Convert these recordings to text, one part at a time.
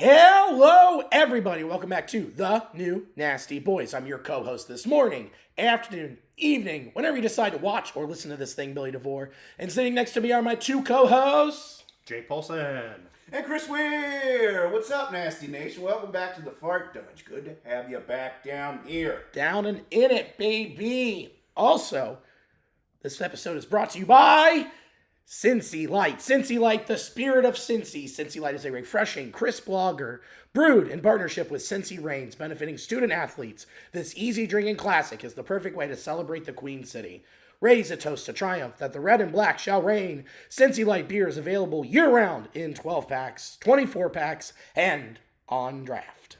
Hello, everybody. Welcome back to The New Nasty Boys. I'm your co-host this morning, afternoon, evening, whenever you decide to watch or listen to this thing, Billy DeVore. And sitting next to me are my two co-hosts, Jake Paulson. And Chris Weir. What's up, Nasty Nation? Welcome back to the Fart Dunge. Good to have you back down here. Down and in it, baby. Also, this episode is brought to you by Cincy Light. Cincy Light, the spirit of Cincy. Cincy Light is a refreshing, crisp lager brewed in partnership with Cincy Reigns, benefiting student athletes. This easy drinking classic is the perfect way to celebrate the Queen City. Raise a toast to triumph that the red and black shall reign. Cincy Light beer is available year-round in 12 packs, 24 packs, and on draft.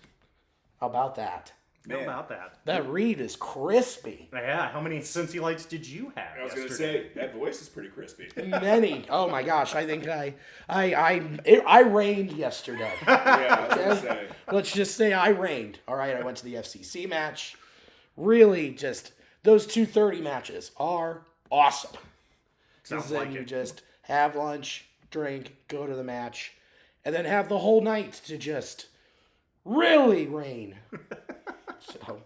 How about that? How about that? That read is crispy. Yeah, how many Cincy Lights did you have I was going to yesterday? say, that voice is pretty crispy. Many. Oh my gosh, I think I reigned yesterday. Yeah, I was going to say. Let's just say I reigned. All right, I went to the FCC match. Really, just those 2:30 matches are awesome. Sounds Then like you it. just have lunch, drink, go to the match, and then have the whole night to just really reign. So,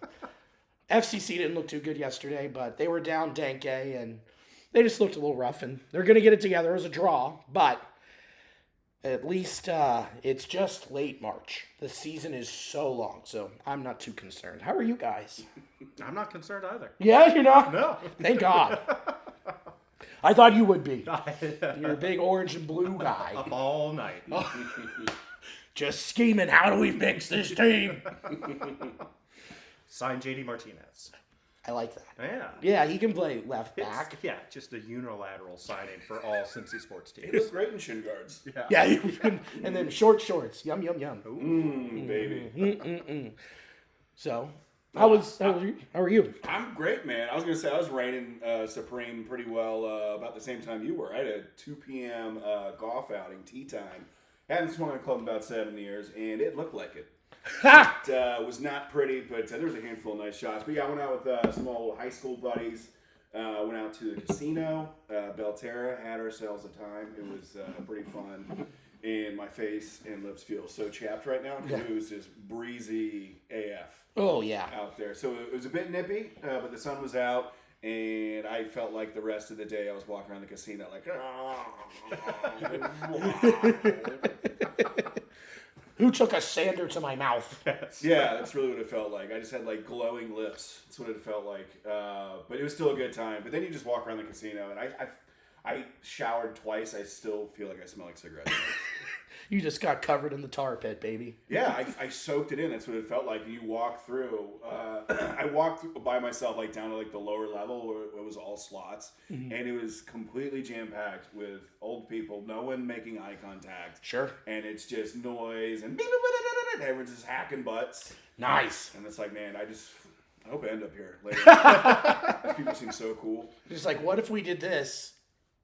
FCC didn't look too good yesterday, but they were down Denke, and they just looked a little rough, and they're going to get it together. It was a draw, but at least it's just late March. The season is so long, so I'm not too concerned. How are you guys? I'm not concerned either. Yeah, you're not? No. Thank God. I thought you would be. You're a big orange and blue guy. Up all night. Just scheming, how do we fix this team? Signed JD Martinez. I like that. Yeah. Yeah, he can play left back. Yeah, just a unilateral signing for all Cincy sports He teams. looks great in shin guards. Yeah, and then short shorts. Yum, yum, yum. Baby. So, how are you? I'm great, man. I was going to say, I was reigning supreme pretty well about the same time you were. I had a 2 p.m. Golf outing, tea time. Hadn't swung a club in about 7 years, and it looked like it. It was not pretty, but there was a handful of nice shots. But yeah, I went out with some old high school buddies. Went out to the casino, Belterra, had ourselves a time. It was pretty fun. And my face and lips feel so chapped right now because it was just breezy AF Oh, yeah. out there. So it was a bit nippy, but the sun was out. And I felt like the rest of the day I was walking around the casino like, Who took a sander to my mouth? yeah, that's really what it felt like. I just had like glowing lips. That's what it felt like. But it was still a good time. But then you just walk around the casino, and I showered twice. I still feel like I smell like cigarettes. You just got covered in the tar pit, baby. Yeah, I soaked it in. That's what it felt like. You walk through. I walked through by myself, like down to like the lower level where it was all slots, and it was completely jam packed with old people. No one making eye contact. Sure. And it's just noise and everyone's just hacking butts. Nice. And it's like, man, I hope I end up here later. These people seem so cool. Just like, what if we did this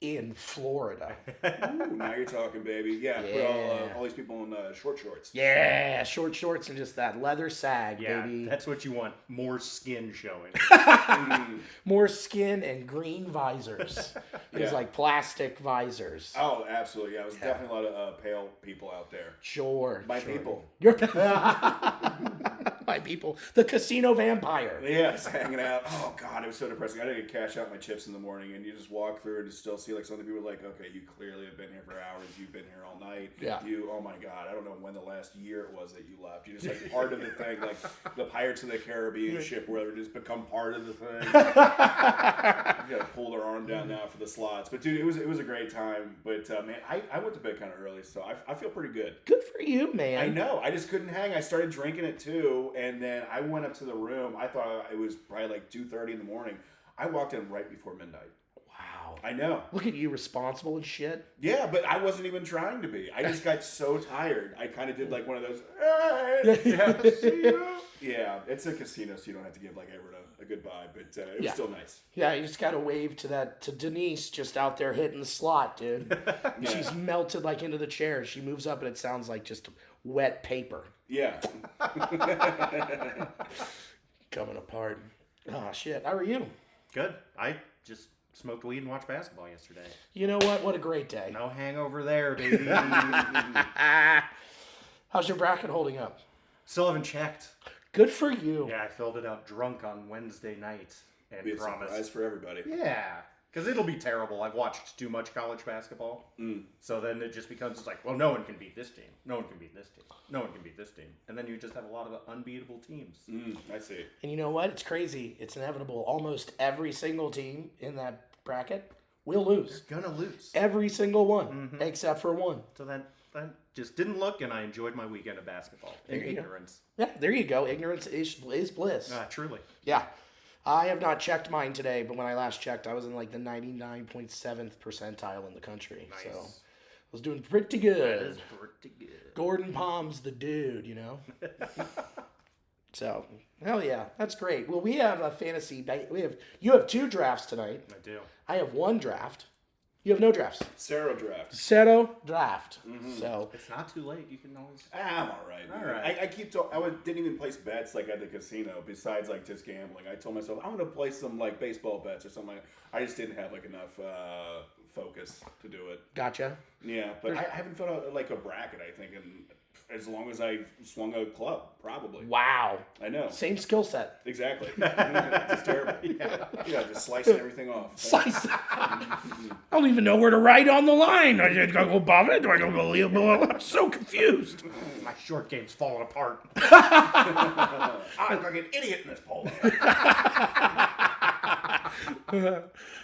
in Florida? Ooh, now you're talking, baby. Yeah, put all these people in short shorts. Yeah, short shorts and just that leather sag, Yeah, baby. that's what you want. More skin showing. More skin and green visors. It was Yeah. like plastic visors. Oh, absolutely. Yeah, it was definitely a lot of pale people out there. Sure. By sure. people. You're by people. The casino vampire. Yeah, just hanging out. Oh, God, it was so depressing. I had to cash out my chips in the morning, and you just walk through and you still see like some of the people like, okay, you clearly have been here for hours. You've been here all night. Yeah. Oh my God, I don't know when the last year it was that you left. You just like part of the thing, like the Pirates of the Caribbean ship where they just become part of the thing. You gotta pull their arm down now for the slots. But dude, it was a great time. But man, I went to bed kind of early, so I feel pretty good. Good for you, man. I know. I just couldn't hang. I started drinking it too, and then I went up to the room. I thought it was probably like 2:30 in the morning. I walked in right before midnight. Wow. I know. Look at you, responsible and shit. Yeah, but I wasn't even trying to be. I just got so tired. I kind of did like one of those. Yeah, it's a casino, so you don't have to give like everyone a good vibe, but it was still nice. Yeah, you just gotta wave to Denise just out there hitting the slot, dude. Yeah. She's melted like into the chair. She moves up and it sounds like just wet paper Yeah. coming apart. Oh shit, how are you? Good. I just smoked weed and watched basketball yesterday. You know what? What a great day. No hangover there, baby. How's your bracket holding up? Still haven't checked. Good for you. Yeah, I filled it out drunk on Wednesday night and Be a promised. surprise for everybody. Yeah, because it'll be terrible. I've watched too much college basketball. So then it just becomes it's like, well, no one can beat this team. No one can beat this team. No one can beat this team. And then you just have a lot of unbeatable teams. I see. And you know what? It's crazy. It's inevitable. Almost every single team in that bracket will lose. You're gonna lose. Every single one, except for one. So that just didn't look, and I enjoyed my weekend of basketball. In ignorance. Yeah, there you go. Ignorance is bliss. Truly. Yeah. I have not checked mine today, but when I last checked, I was in like the 99.7th percentile in the country. Nice. So I was doing pretty good. That is pretty good. Gordon Palm's the dude, you know? So, hell yeah. That's great. Well, we have a fantasy. You have 2 drafts tonight. I do. I have 1 draft. You have no drafts. Zero draft. Zero draft. So It's not too late. You can always. I'm all right. All Man. right. I keep didn't even place bets like at the casino besides like just gambling. I told myself I'm gonna play some like baseball bets or something. I just didn't have like enough focus to do it. gotcha. Yeah, but I haven't filled out like a bracket. I think, and as long as I've swung a club, probably. Wow. I know. Same skill set. Exactly. Just terrible. Yeah, just slicing everything off. Slice. I don't even know where to write on the line. Do I go above it? Do I go below? I'm so confused. My short game's falling apart. I'm like an idiot in this poll.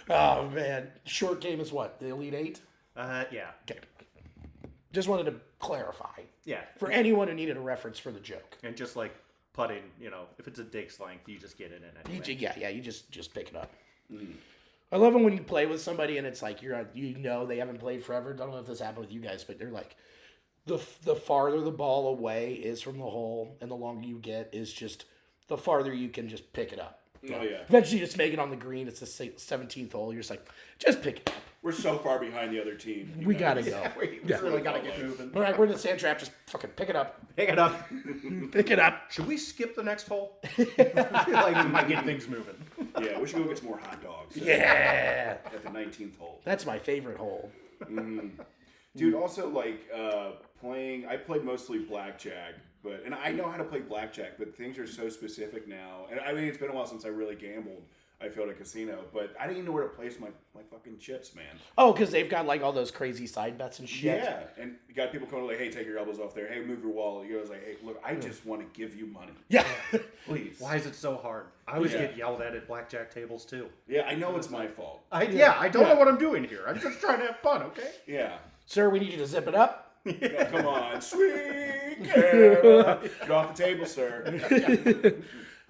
Oh man, short game is what? The Elite Eight? Yeah. Okay. Just wanted to clarify Yeah. for anyone who needed a reference for the joke. And just like putting, if it's a dick's length, you just get it in anyway. You just pick it up. I love it when you play with somebody and it's like they haven't played forever. I don't know if this happened with you guys, but they're like the farther the ball away is from the hole and the longer you get is just the farther you can just pick it up. Oh yeah. Eventually, you just make it on the green. It's the 17th hole. You're just like, just pick it up. We're so far behind the other team. We gotta go. We really gotta get moving. All right, we're in the sand trap. Just fucking pick it up. Pick it up. Pick it up. Should we skip the next hole? I feel like we might get things moving. Yeah, we should go get some more hot dogs. Yeah. At the 19th hole. That's my favorite hole. Dude, also like playing. I played mostly blackjack, and I know how to play blackjack, but things are so specific now. And I mean, it's been a while since I really gambled. I filled a casino, but I didn't even know where to place my fucking chips, man. Oh, because they've got like all those crazy side bets and shit. Yeah, and you got people coming like, "Hey, take your elbows off there. Hey, move your wallet." You know, like, "Hey, look, I just want to give you money. Yeah. Please." Why is it so hard? I always get yelled at blackjack tables too. Yeah, I know it's my fault. I don't know what I'm doing here. I'm just trying to have fun, okay? Yeah. Sir, we need you to zip it up. Yeah, come on, sweet Caroline. Get off the table, sir.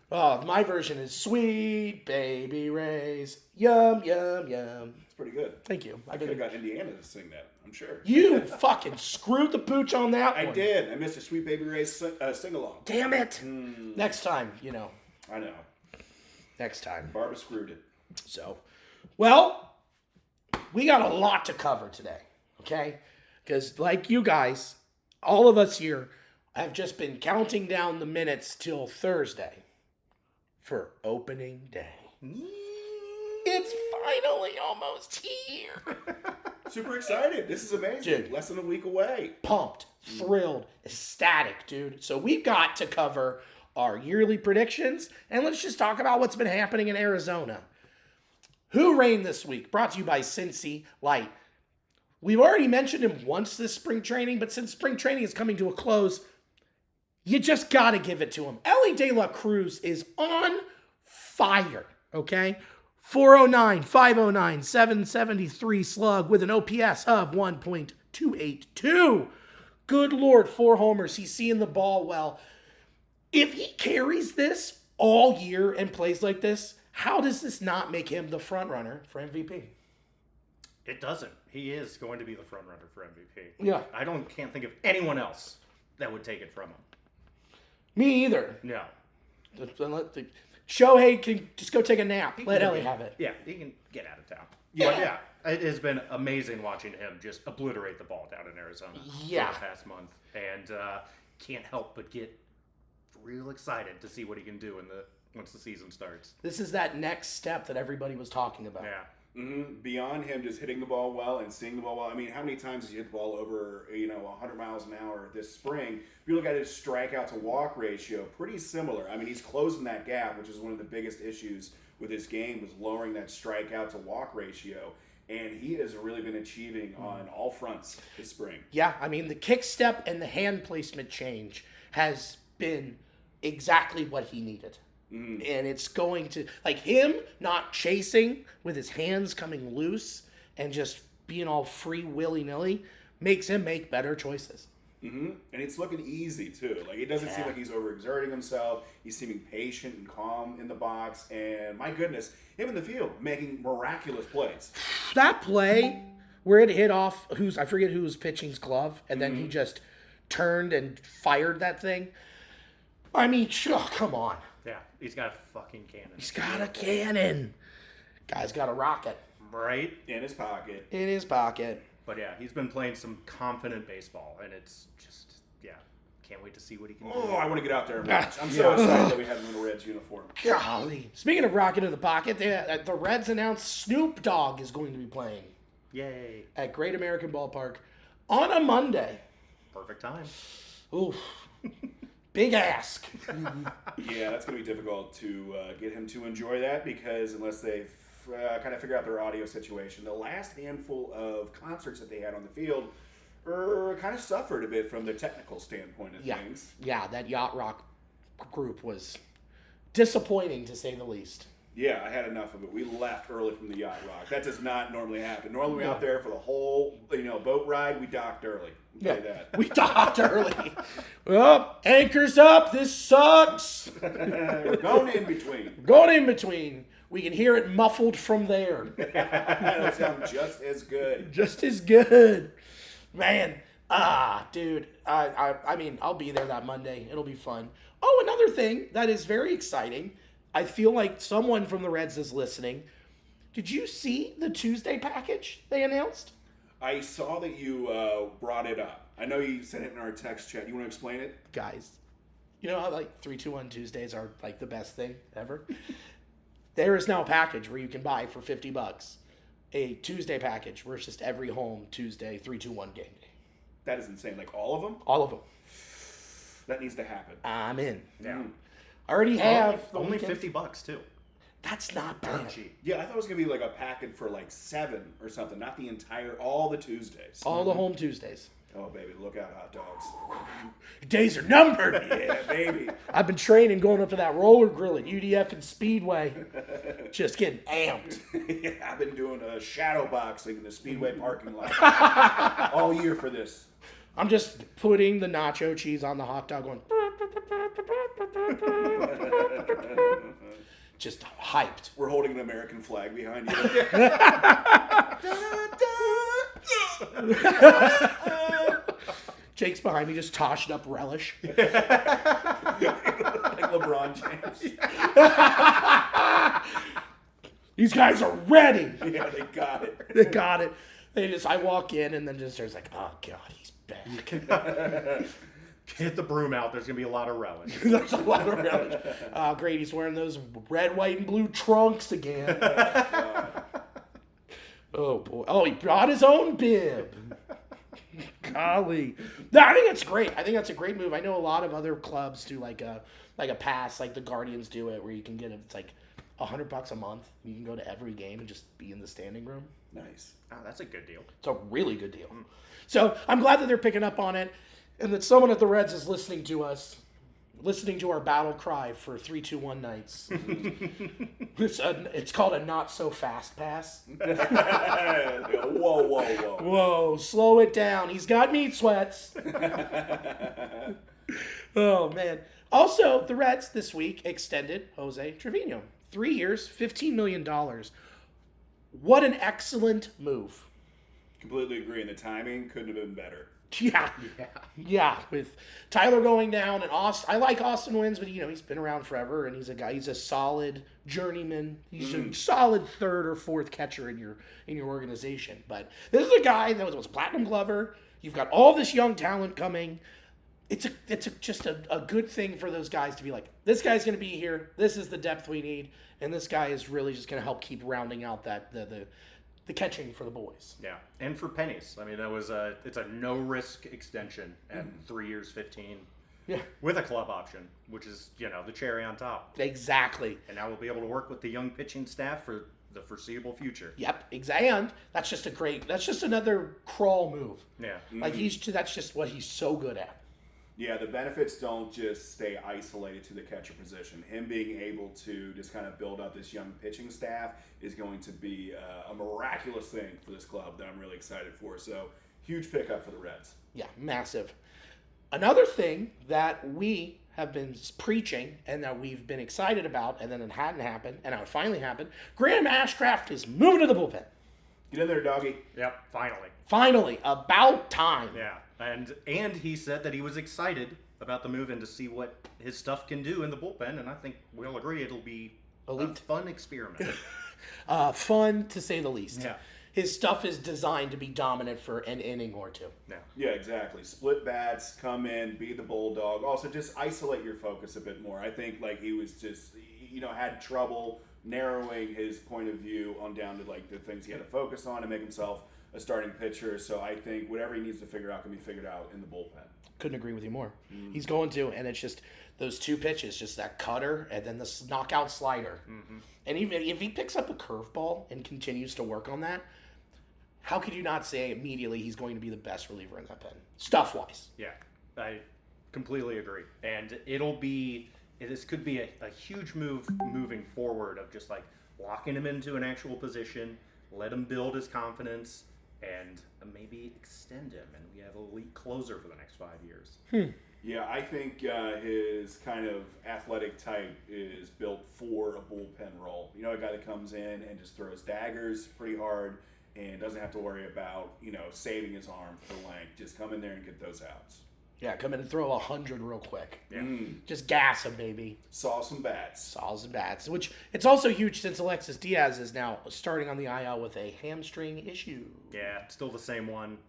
Oh, my version is sweet baby rays. Yum, yum, yum. It's pretty good. Thank you. I could have got Indiana to sing that, I'm sure. You fucking screwed the pooch on that I one. did. I missed a Sweet Baby Ray's sing-along. Damn it. Next time, I know. Next time. Barbara screwed it. So, well, we got a lot to cover today, okay? Because like you guys, all of us here have just been counting down the minutes till Thursday for opening day. It's finally almost here. Super excited. This is amazing. Dude. Less than a week away. Pumped, thrilled, ecstatic, dude. So we've got to cover our yearly predictions, and let's just talk about what's been happening in Arizona. Who reigned this week? Brought to you by Cincy Light. We've already mentioned him once this spring training, but since spring training is coming to a close, you just got to give it to him. Ellie De La Cruz is on fire, okay? 409, 509, 773 slug with an OPS of 1.282. Good Lord, 4 homers. He's seeing the ball well. If he carries this all year and plays like this, how does this not make him the front runner for MVP? It doesn't. He is going to be the front runner for MVP. Yeah. I can't think of anyone else that would take it from him. Me either. No. Shohei can just go take a nap. Let Ellie have it. Yeah, he can get out of town. Yeah. But yeah, it has been amazing watching him just obliterate the ball down in Arizona Yeah. for the past month. And can't help but get real excited to see what he can do once the season starts. This is that next step that everybody was talking about. Yeah. Beyond him just hitting the ball well and seeing the ball well. I mean, how many times has he hit the ball over 100 miles an hour this spring? If you look at his strikeout to walk ratio, pretty similar. I mean, he's closing that gap, which is one of the biggest issues with his game, was lowering that strikeout to walk ratio. And he has really been achieving on all fronts this spring. Yeah, I mean, the kick step and the hand placement change has been exactly what he needed. And it's going to, like, him not chasing with his hands coming loose and just being all free willy-nilly makes him make better choices. And it's looking easy, too. Like, it doesn't seem like he's overexerting himself. He's seeming patient and calm in the box. And, my goodness, him in the field making miraculous plays. That play where it hit off, I forget who was pitching's glove, and then he just turned and fired that thing. I mean, come on. Yeah, he's got a fucking cannon. He's got a cannon. Guy's got a rocket. Right? In his pocket. In his pocket. But yeah, he's been playing some confident baseball, and it's just, can't wait to see what he can do. Oh, I want to get out there and watch. I'm so excited that we have him in a Reds uniform. Golly. Speaking of rocket in the pocket, the Reds announced Snoop Dogg is going to be playing. Yay. At Great American Ballpark on a Monday. Perfect time. Oof. Big ask. Yeah, that's going to be difficult to get him to enjoy that, because unless they kind of figure out their audio situation, the last handful of concerts that they had on the field kind of suffered a bit from the technical standpoint of things. Yeah, that yacht rock group was disappointing, to say the least. Yeah, I had enough of it. We left early from the yacht rock. That does not normally happen. Normally we're out there for the whole boat ride. We docked early. That. We docked early. Well, anchor's up. This sucks. We're going in between. Going in between. We can hear it muffled from there. That'll sound just as good. Just as good. Man. Dude. I mean, I'll be there that Monday. It'll be fun. Oh, another thing that is very exciting. I feel like someone from the Reds is listening. Did you see the Tuesday package they announced? I saw that you brought it up. I know you sent it in our text chat. You want to explain it? Guys, you know how like 3-2-1 Tuesdays are like the best thing ever? There is now a package where you can buy for $50 a Tuesday package where it's just every home Tuesday 3-2-1 game day. That is insane. Like all of them? All of them. That needs to happen. I'm in. Yeah. I already have. Only $50 too. That's not bad. Yeah, I thought it was going to be like a packet for like 7 or something. Not the entire, all the Tuesdays. All the home Tuesdays. Oh, baby, look out, hot dogs. Days are numbered. Yeah, baby. I've been training going up to that roller grill at UDF and Speedway. Just getting amped. Yeah, I've been doing shadow boxing in the Speedway parking lot all year for this. I'm just putting the nacho cheese on the hot dog going. Just hyped. We're holding an American flag behind you. Jake's behind me just tossing up relish. Like LeBron James. These guys are ready. Yeah, they got it. They got it. I walk in and then just there's like, oh God, he's back. Get the broom out. There's going to be a lot of relish. There's a lot of relish. Oh, great. He's wearing those red, white, and blue trunks again. Oh, boy. Oh, he brought his own bib. Golly. No, I think that's great. I think that's a great move. I know a lot of other clubs do like a pass, like the Guardians do it, where you can get it's like $100 a month. You can go to every game and just be in the standing room. Nice. Oh, that's a good deal. It's a really good deal. So I'm glad that they're picking up on it, and that someone at the Reds is listening to us, listening to our battle cry for 3-2-1 nights. It's called a not so fast pass. Whoa. Whoa, slow it down. He's got meat sweats. Oh, man. Also, the Reds this week extended Jose Trevino. 3 years, $15 million. What an excellent move. Completely agree. And the timing couldn't have been better. Yeah. With Tyler going down and Austin, I like Austin Wins, but he's been around forever, and he's a solid journeyman. He's a solid third or fourth catcher in your organization. But this is a guy that was a platinum glover. You've got all this young talent coming. just a good thing for those guys to be like, this guy's going to be here. This is the depth we need, and this guy is really just going to help keep rounding out that the catching for the boys. Yeah, and for pennies. I mean, it's a no risk extension at 3 years, 15. Yeah, with a club option, which is the cherry on top. Exactly. And now we'll be able to work with the young pitching staff for the foreseeable future. Yep, exactly. And that's just another crawl move. Yeah. Like that's just what he's so good at. Yeah, the benefits don't just stay isolated to the catcher position. Him being able to just kind of build up this young pitching staff is going to be a miraculous thing for this club that I'm really excited for. So, huge pickup for the Reds. Yeah, massive. Another thing that we have been preaching and that we've been excited about, and then it hadn't happened, and now it finally happened. Graham Ashcraft is moving to the bullpen. Get in there, doggy. Yep, finally. Finally, about time. Yeah, and he said that he was excited about the move and to see what his stuff can do in the bullpen, and I think we'll agree it'll be a fun experiment. Fun to say the least. Yeah. His stuff is designed to be dominant for an inning or two. Yeah, exactly. Split bats, come in, be the bulldog. Also, just isolate your focus a bit more. I think he was just, had trouble narrowing his point of view on down to the things he had to focus on and make himself a starting pitcher. So I think whatever he needs to figure out can be figured out in the bullpen. Couldn't agree with you more. He's going to, and it's just those two pitches, just that cutter and then the knockout slider. And even if he picks up a curveball and continues to work on that, how could you not say immediately he's going to be the best reliever in that pen, stuff-wise? Yeah, I completely agree. And this could be a huge move moving forward of just locking him into an actual position, let him build his confidence, and maybe extend him. And we have an elite closer for the next 5 years. Yeah, I think his kind of athletic type is built for a bullpen role. A guy that comes in and just throws daggers pretty hard and doesn't have to worry about, saving his arm for length. Just come in there and get those outs. Yeah, come in and throw 100 real quick. Yeah. Just gas him, baby. Saw some bats. Saw some bats. Which, it's also huge since Alexis Diaz is now starting on the IL with a hamstring issue. Yeah, still the same one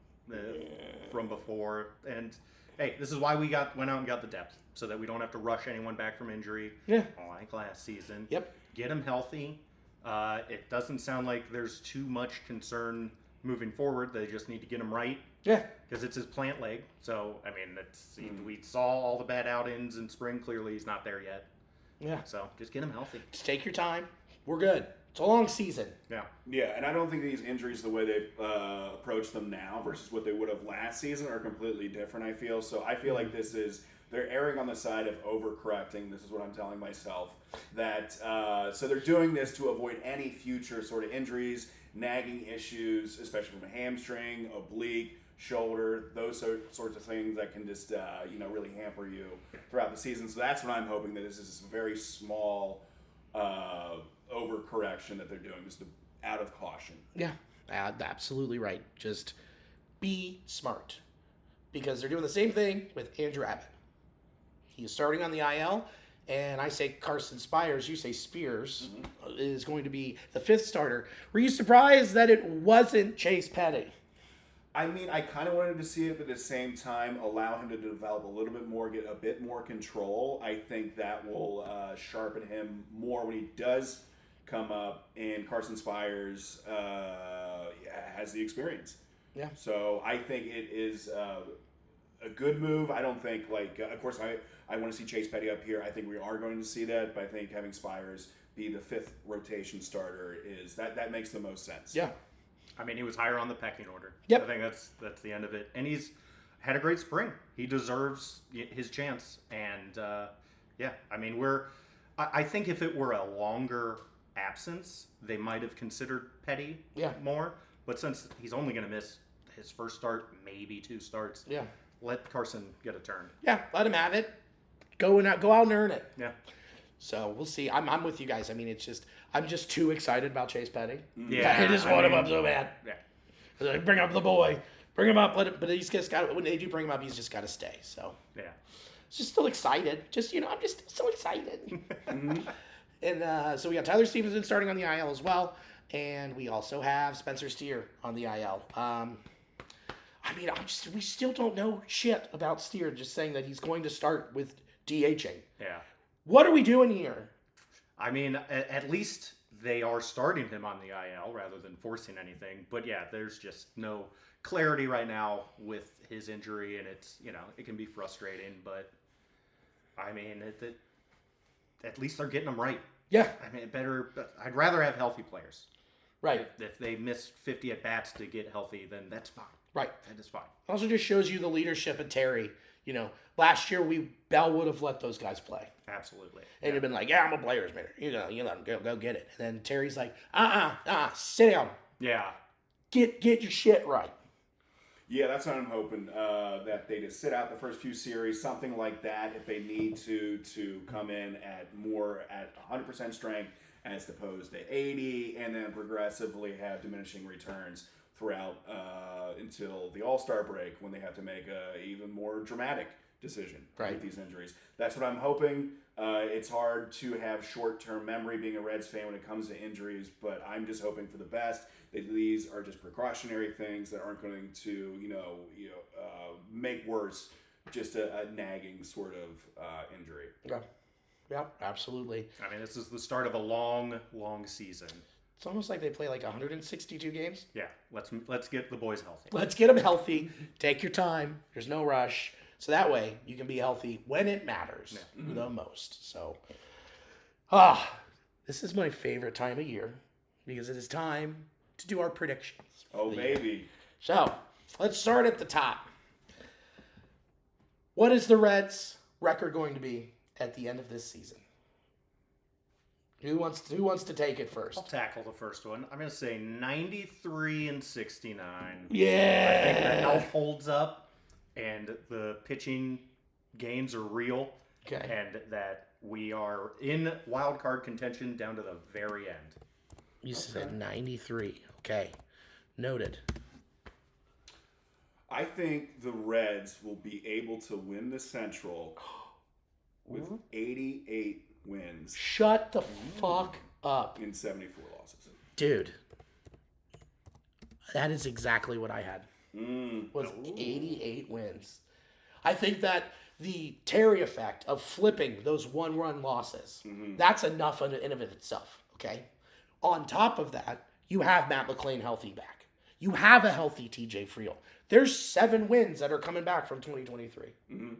from before. And, hey, this is why we went out and got the depth, so that we don't have to rush anyone back from injury. Yeah. Like last season. Yep. Get him healthy. It doesn't sound like there's too much concern moving forward. They just need to get him right. Yeah. Because it's his plant leg. So, I mean, we saw all the bad outings in spring. Clearly, he's not there yet. Yeah. So, just get him healthy. Just take your time. We're good. It's a long season. Yeah. Yeah, and I don't think these injuries, the way they approach them now versus what they would have last season, are completely different, I feel. So I feel like they're erring on the side of overcorrecting. This is what I'm telling myself. That so they're doing this to avoid any future sort of injuries, nagging issues, especially from a hamstring, oblique, shoulder, those sorts of things that can just really hamper you throughout the season. So that's what I'm hoping, that this is a very small overcorrection that they're doing, just out of caution. Yeah, absolutely right. Just be smart. Because they're doing the same thing with Andrew Abbott. He's starting on the IL, and I say Carson Spires, you say Spears, is going to be the fifth starter. Were you surprised that it wasn't Chase Petty? I mean, I kind of wanted to see it, but at the same time, allow him to develop a little bit more, get a bit more control. I think that will sharpen him more when he does come up, and Carson Spires has the experience. Yeah. So I think it is a good move. I don't think, of course, I want to see Chase Petty up here. I think we are going to see that, but I think having Spires be the fifth rotation starter that makes the most sense. Yeah. I mean, he was higher on the pecking order. Yep. I think that's the end of it. And he's had a great spring. He deserves his chance. And, I mean, I think if it were a longer absence, they might have considered Petty more. But since he's only going to miss his first start, maybe two starts, let Carson get a turn. Yeah, let him have it. Go out and earn it. Yeah. So we'll see. I'm with you guys. I mean, I'm just too excited about Chase Petty. Yeah. I just want him up so bad. Yeah. Like, bring up the boy. Bring him up. But he's just got. When they do bring him up, he's just got to stay. So Yeah. Just still excited. I'm just so excited. And so we got Tyler Stevenson starting on the IL as well, and we also have Spencer Steer on the IL. I mean, we still don't know shit about Steer, just saying that he's going to start with DHing. Yeah. What are we doing here? I mean, at least they are starting him on the IL rather than forcing anything. But yeah, there's just no clarity right now with his injury, and it's, it can be frustrating. But I mean, at least they're getting him right. Yeah. I mean, I'd rather have healthy players. Right. If they miss 50 at bats to get healthy, then that's fine. Right. That is fine. Also just shows you the leadership of Terry. Last year Bell would have let those guys play. Absolutely. And you've been like, yeah, I'm a player's man. You let them go get it. And then Terry's like, sit down. Yeah. Get your shit right. Yeah, that's what I'm hoping, that they just sit out the first few series, something like that, if they need to come in at 100% strength as opposed to 80, and then progressively have diminishing returns throughout until the All-Star break, when they have to make a even more dramatic decision with these injuries. That's what I'm hoping. It's hard to have short-term memory being a Reds fan when it comes to injuries, but I'm just hoping for the best. That these are just precautionary things that aren't going to, make worse just a nagging sort of injury. Yeah, absolutely. I mean, this is the start of a long, long season. It's almost like they play like 162 games. Yeah, let's get the boys healthy. Let's get them healthy. Take your time. There's no rush. So that way you can be healthy when it matters the most. So, this is my favorite time of year because it is time to do our predictions. Oh, baby. So, let's start at the top. What is the Reds' record going to be at the end of this season? Who wants to take it first? I'll tackle the first one. I'm going to say 93-69. Yeah. I think their health holds up and the pitching gains are real. Okay. And that we are in wild card contention down to the very end. You said 93. Okay. Noted. I think the Reds will be able to win the Central with 88 wins. Shut the fuck up. In 74 losses. Dude. That is exactly what I had. Was 88 wins. I think that the Terry effect of flipping those one-run losses, that's enough in and of itself, okay? On top of that, you have Matt McClain healthy back. You have a healthy TJ Friel. There's 7 wins that are coming back from 2023,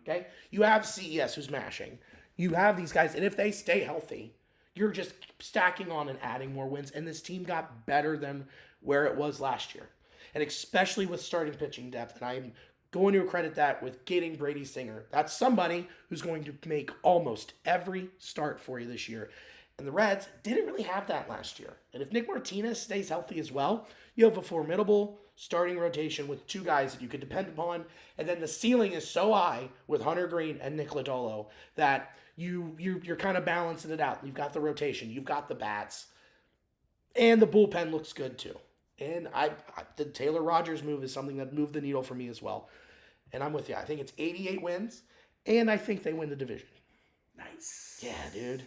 okay? You have CES who's mashing. You have these guys, and if they stay healthy, you're just stacking on and adding more wins, and this team got better than where it was last year. And especially with starting pitching depth, and I'm going to credit that with getting Brady Singer. That's somebody who's going to make almost every start for you this year. And the Reds didn't really have that last year. And if Nick Martinez stays healthy as well, you have a formidable starting rotation with 2 guys that you can depend upon. And then the ceiling is so high with Hunter Green and Nick Lodolo that you're kind of balancing it out. You've got the rotation. You've got the bats. And the bullpen looks good too. And the Taylor Rogers move is something that moved the needle for me as well. And I'm with you. I think it's 88 wins. And I think they win the division. Nice. Yeah, dude.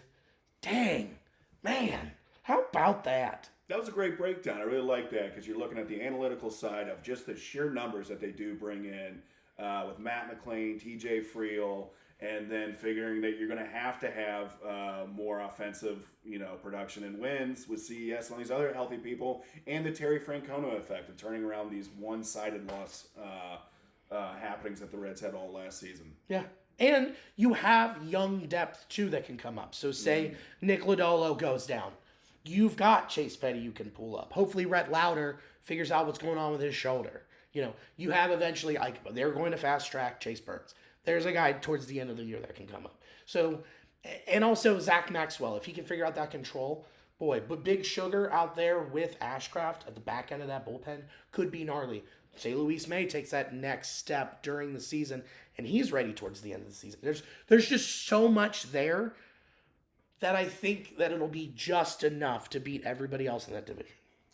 Dang. Man. How about that? That was a great breakdown. I really like that because you're looking at the analytical side of just the sheer numbers that they do bring in with Matt McClain, TJ Friel, and then figuring that you're going to have more offensive, production and wins with CES and all these other healthy people, and the Terry Francona effect of turning around these one-sided loss happenings that the Reds had all last season. Yeah. And you have young depth, too, that can come up. So say Nick Lodolo goes down. You've got Chase Petty you can pull up. Hopefully Rhett Lauder figures out what's going on with his shoulder. You have eventually, they're going to fast-track Chase Burns. There's a guy towards the end of the year that can come up. So, and also Zach Maxwell, if he can figure out that control, boy, but Big Sugar out there with Ashcraft at the back end of that bullpen could be gnarly. Say Luis May takes that next step during the season, and he's ready towards the end of the season. There's just so much there that I think that it'll be just enough to beat everybody else in that division.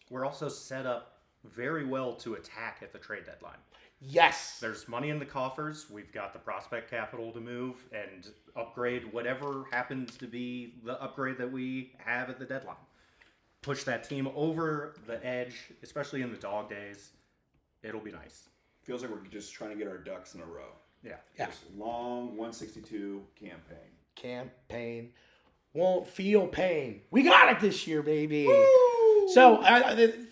We're also set up very well to attack at the trade deadline. Yes. There's money in the coffers. We've got the prospect capital to move and upgrade whatever happens to be the upgrade that we have at the deadline. Push that team over the edge, especially in the dog days. It'll be nice. feels like we're just trying to get our ducks in a row. Yeah. Just long 162 Campaign won't feel pain. We got it this year, baby. Woo! So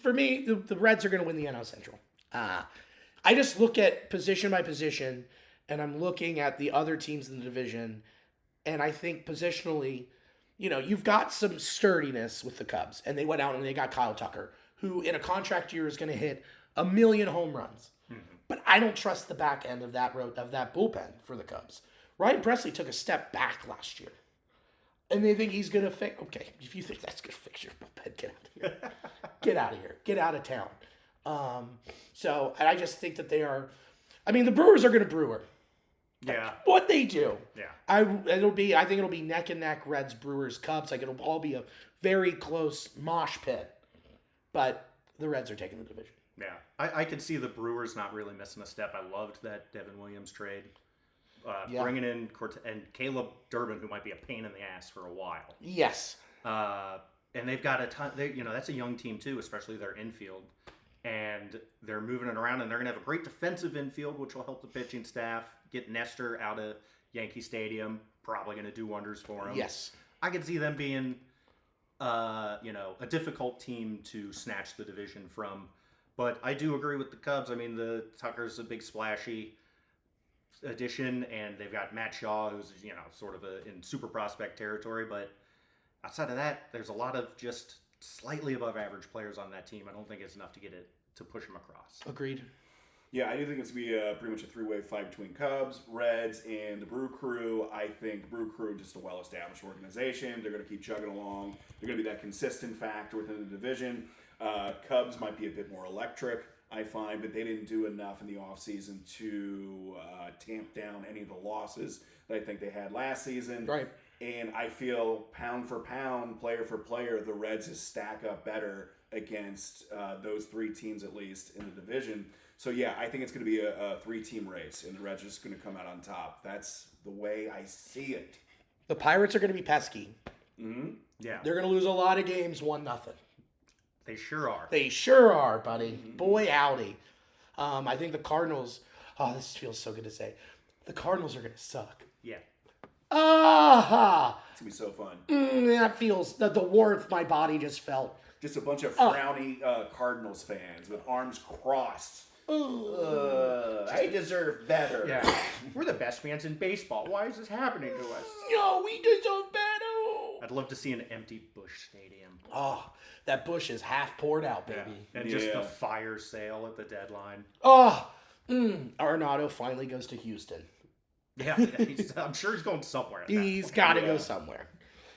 for me, the Reds are going to win the NL Central. I just look at position by position, and I'm looking at the other teams in the division, and I think positionally, you've got some sturdiness with the Cubs, and they went out and they got Kyle Tucker, who in a contract year is going to hit 1 million home runs. Mm-hmm. But I don't trust the back end of that bullpen for the Cubs. Ryan Presley took a step back last year. And they think he's going to fix... Okay, if you think that's going to fix your bullpen, get out of here. Get out of here. Get out of town. So I just think that they are... I mean, the Brewers are going to brewer. Yeah. What they do. Yeah. I think it'll be neck and neck, Reds, Brewers, Cubs. Like, it'll all be a very close mosh pit. But the Reds are taking the division. Yeah. I could see the Brewers not really missing a step. I loved that Devin Williams trade. Bringing in and Caleb Durbin, who might be a pain in the ass for a while. Yes. And they've got a ton. That's a young team too, especially their infield. And they're moving it around, and they're going to have a great defensive infield, which will help the pitching staff. Get Nestor out of Yankee Stadium, probably going to do wonders for them. Yes. I could see them being, a difficult team to snatch the division from. But I do agree with the Cubs. I mean, the Tucker's a big splashy addition, and they've got Matt Shaw, who's sort of in super prospect territory. But outside of that, there's a lot of just slightly above average players on that team. I don't think it's enough to push them across. Agreed. Yeah, I do think it's going to be pretty much a three-way fight between Cubs, Reds, and the Brew Crew. I think Brew Crew just a well-established organization. They're going to keep chugging along. They're going to be that consistent factor within the division. Cubs might be a bit more electric, I find, but they didn't do enough in the offseason to tamp down any of the losses that I think they had last season. Right. And I feel pound for pound, player for player, the Reds just stack up better against those three teams at least in the division. So, yeah, I think it's going to be a three-team race, and the Reds are just going to come out on top. That's the way I see it. The Pirates are going to be pesky. Mm-hmm. Yeah. They're going to lose a lot of games, 1-0. They sure are. They sure are, buddy. Mm-hmm. Boy, howdy. I think the Cardinals... Oh, this feels so good to say. The Cardinals are going to suck. Yeah. Ah! It's going to be so fun. That feels... The warmth my body just felt. Just a bunch of frowny Cardinals fans with arms crossed. I deserve better. Yeah. We're the best fans in baseball. Why is this happening to us? No, we deserve better. I'd love to see an empty Busch Stadium. Oh, that Busch is half poured out, baby. Yeah. And just the fire sale at the deadline. Oh, Arenado finally goes to Houston. Yeah, I'm sure he's going somewhere. He's got to go somewhere.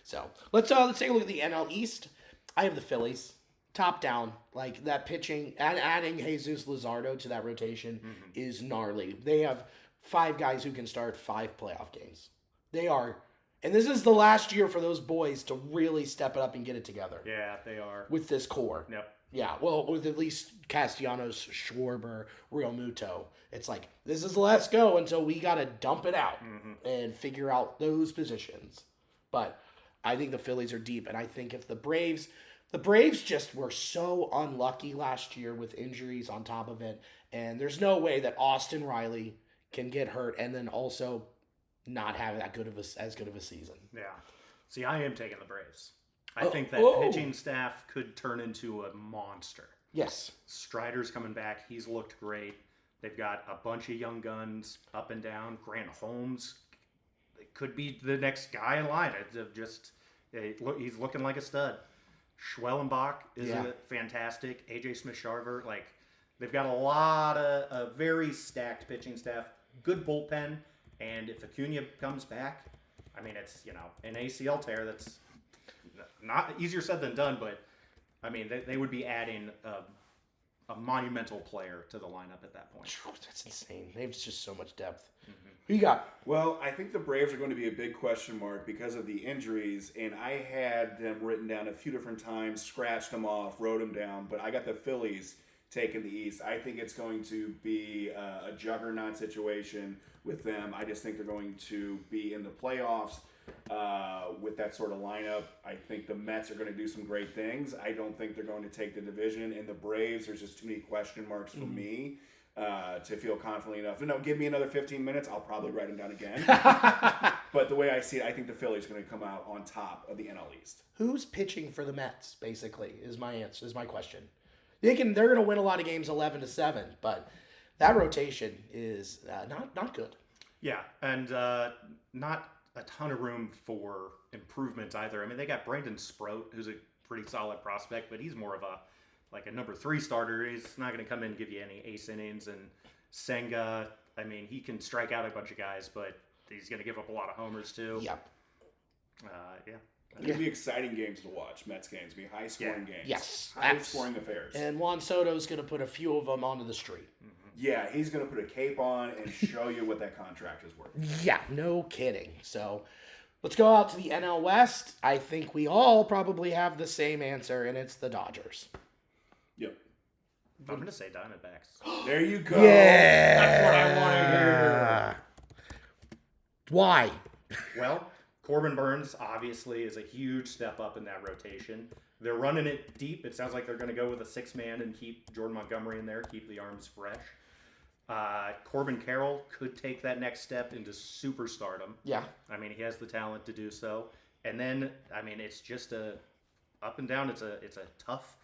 So let's take a look at the NL East. I have the Phillies. Top down, like that pitching, and adding Jesus Luzardo to that rotation is gnarly. They have 5 guys who can start 5 playoff games. They are, and this is the last year for those boys to really step it up and get it together. Yeah, they are. With this core. Yep. Yeah, well, with at least Castellanos, Schwarber, Real Muto. It's like, this is the last go until we got to dump it out and figure out those positions. But I think the Phillies are deep, and I think if the Braves just were so unlucky last year with injuries on top of it, and there's no way that Austin Riley can get hurt and then also not have as good of a season. Yeah. See, I am taking the Braves. I think that pitching staff could turn into a monster. Yes. Strider's coming back. He's looked great. They've got a bunch of young guns up and down. Grant Holmes could be the next guy in line. He's looking like a stud. Schwellenbach is fantastic. AJ Smith-Sharver, they've got a lot of very stacked pitching staff, good bullpen, and if Acuna comes back, I mean, it's an ACL tear that's not easier said than done, but I mean they would be adding a monumental player to the lineup at that point. That's insane. They have just so much depth. Who you got? Well, I think the Braves are going to be a big question mark because of the injuries, and I had them written down a few different times, scratched them off, wrote them down, but I got the Phillies taking the East. I think it's going to be a juggernaut situation with them. I just think they're going to be in the playoffs with that sort of lineup. I think the Mets are going to do some great things. I don't think they're going to take the division, and the Braves, there's just too many question marks for me. to feel confidently enough. No, give me another 15 minutes. I'll probably write them down again. But the way I see it, I think the Phillies are going to come out on top of the NL East. Who's pitching for the Mets? Basically, is my answer. Is my question. They're going to win a lot of games 11-7, but that rotation is not good. Yeah, and not a ton of room for improvement either. I mean, they got Brandon Sproat, who's a pretty solid prospect, but he's more of a number 3 starter. He's not going to come in and give you any ace innings. And Senga, I mean, he can strike out a bunch of guys, but he's going to give up a lot of homers too. Yep. Yeah. It'll be exciting games to watch. Mets games. It'll be high-scoring games. Yes. High-scoring affairs. And Juan Soto's going to put a few of them onto the street. Mm-hmm. Yeah, he's going to put a cape on and show you what that contract is worth. Yeah, no kidding. So let's go out to the NL West. I think we all probably have the same answer, and it's the Dodgers. Yep. I'm going to say Diamondbacks. There you go. Yeah. That's what I want to hear. Why? Well, Corbin Burns obviously is a huge step up in that rotation. They're running it deep. It sounds like they're going to go with a 6-man and keep Jordan Montgomery in there, keep the arms fresh. Corbin Carroll could take that next step into superstardom. Yeah. I mean, he has the talent to do so. And then, I mean, it's just up and down. It's a tough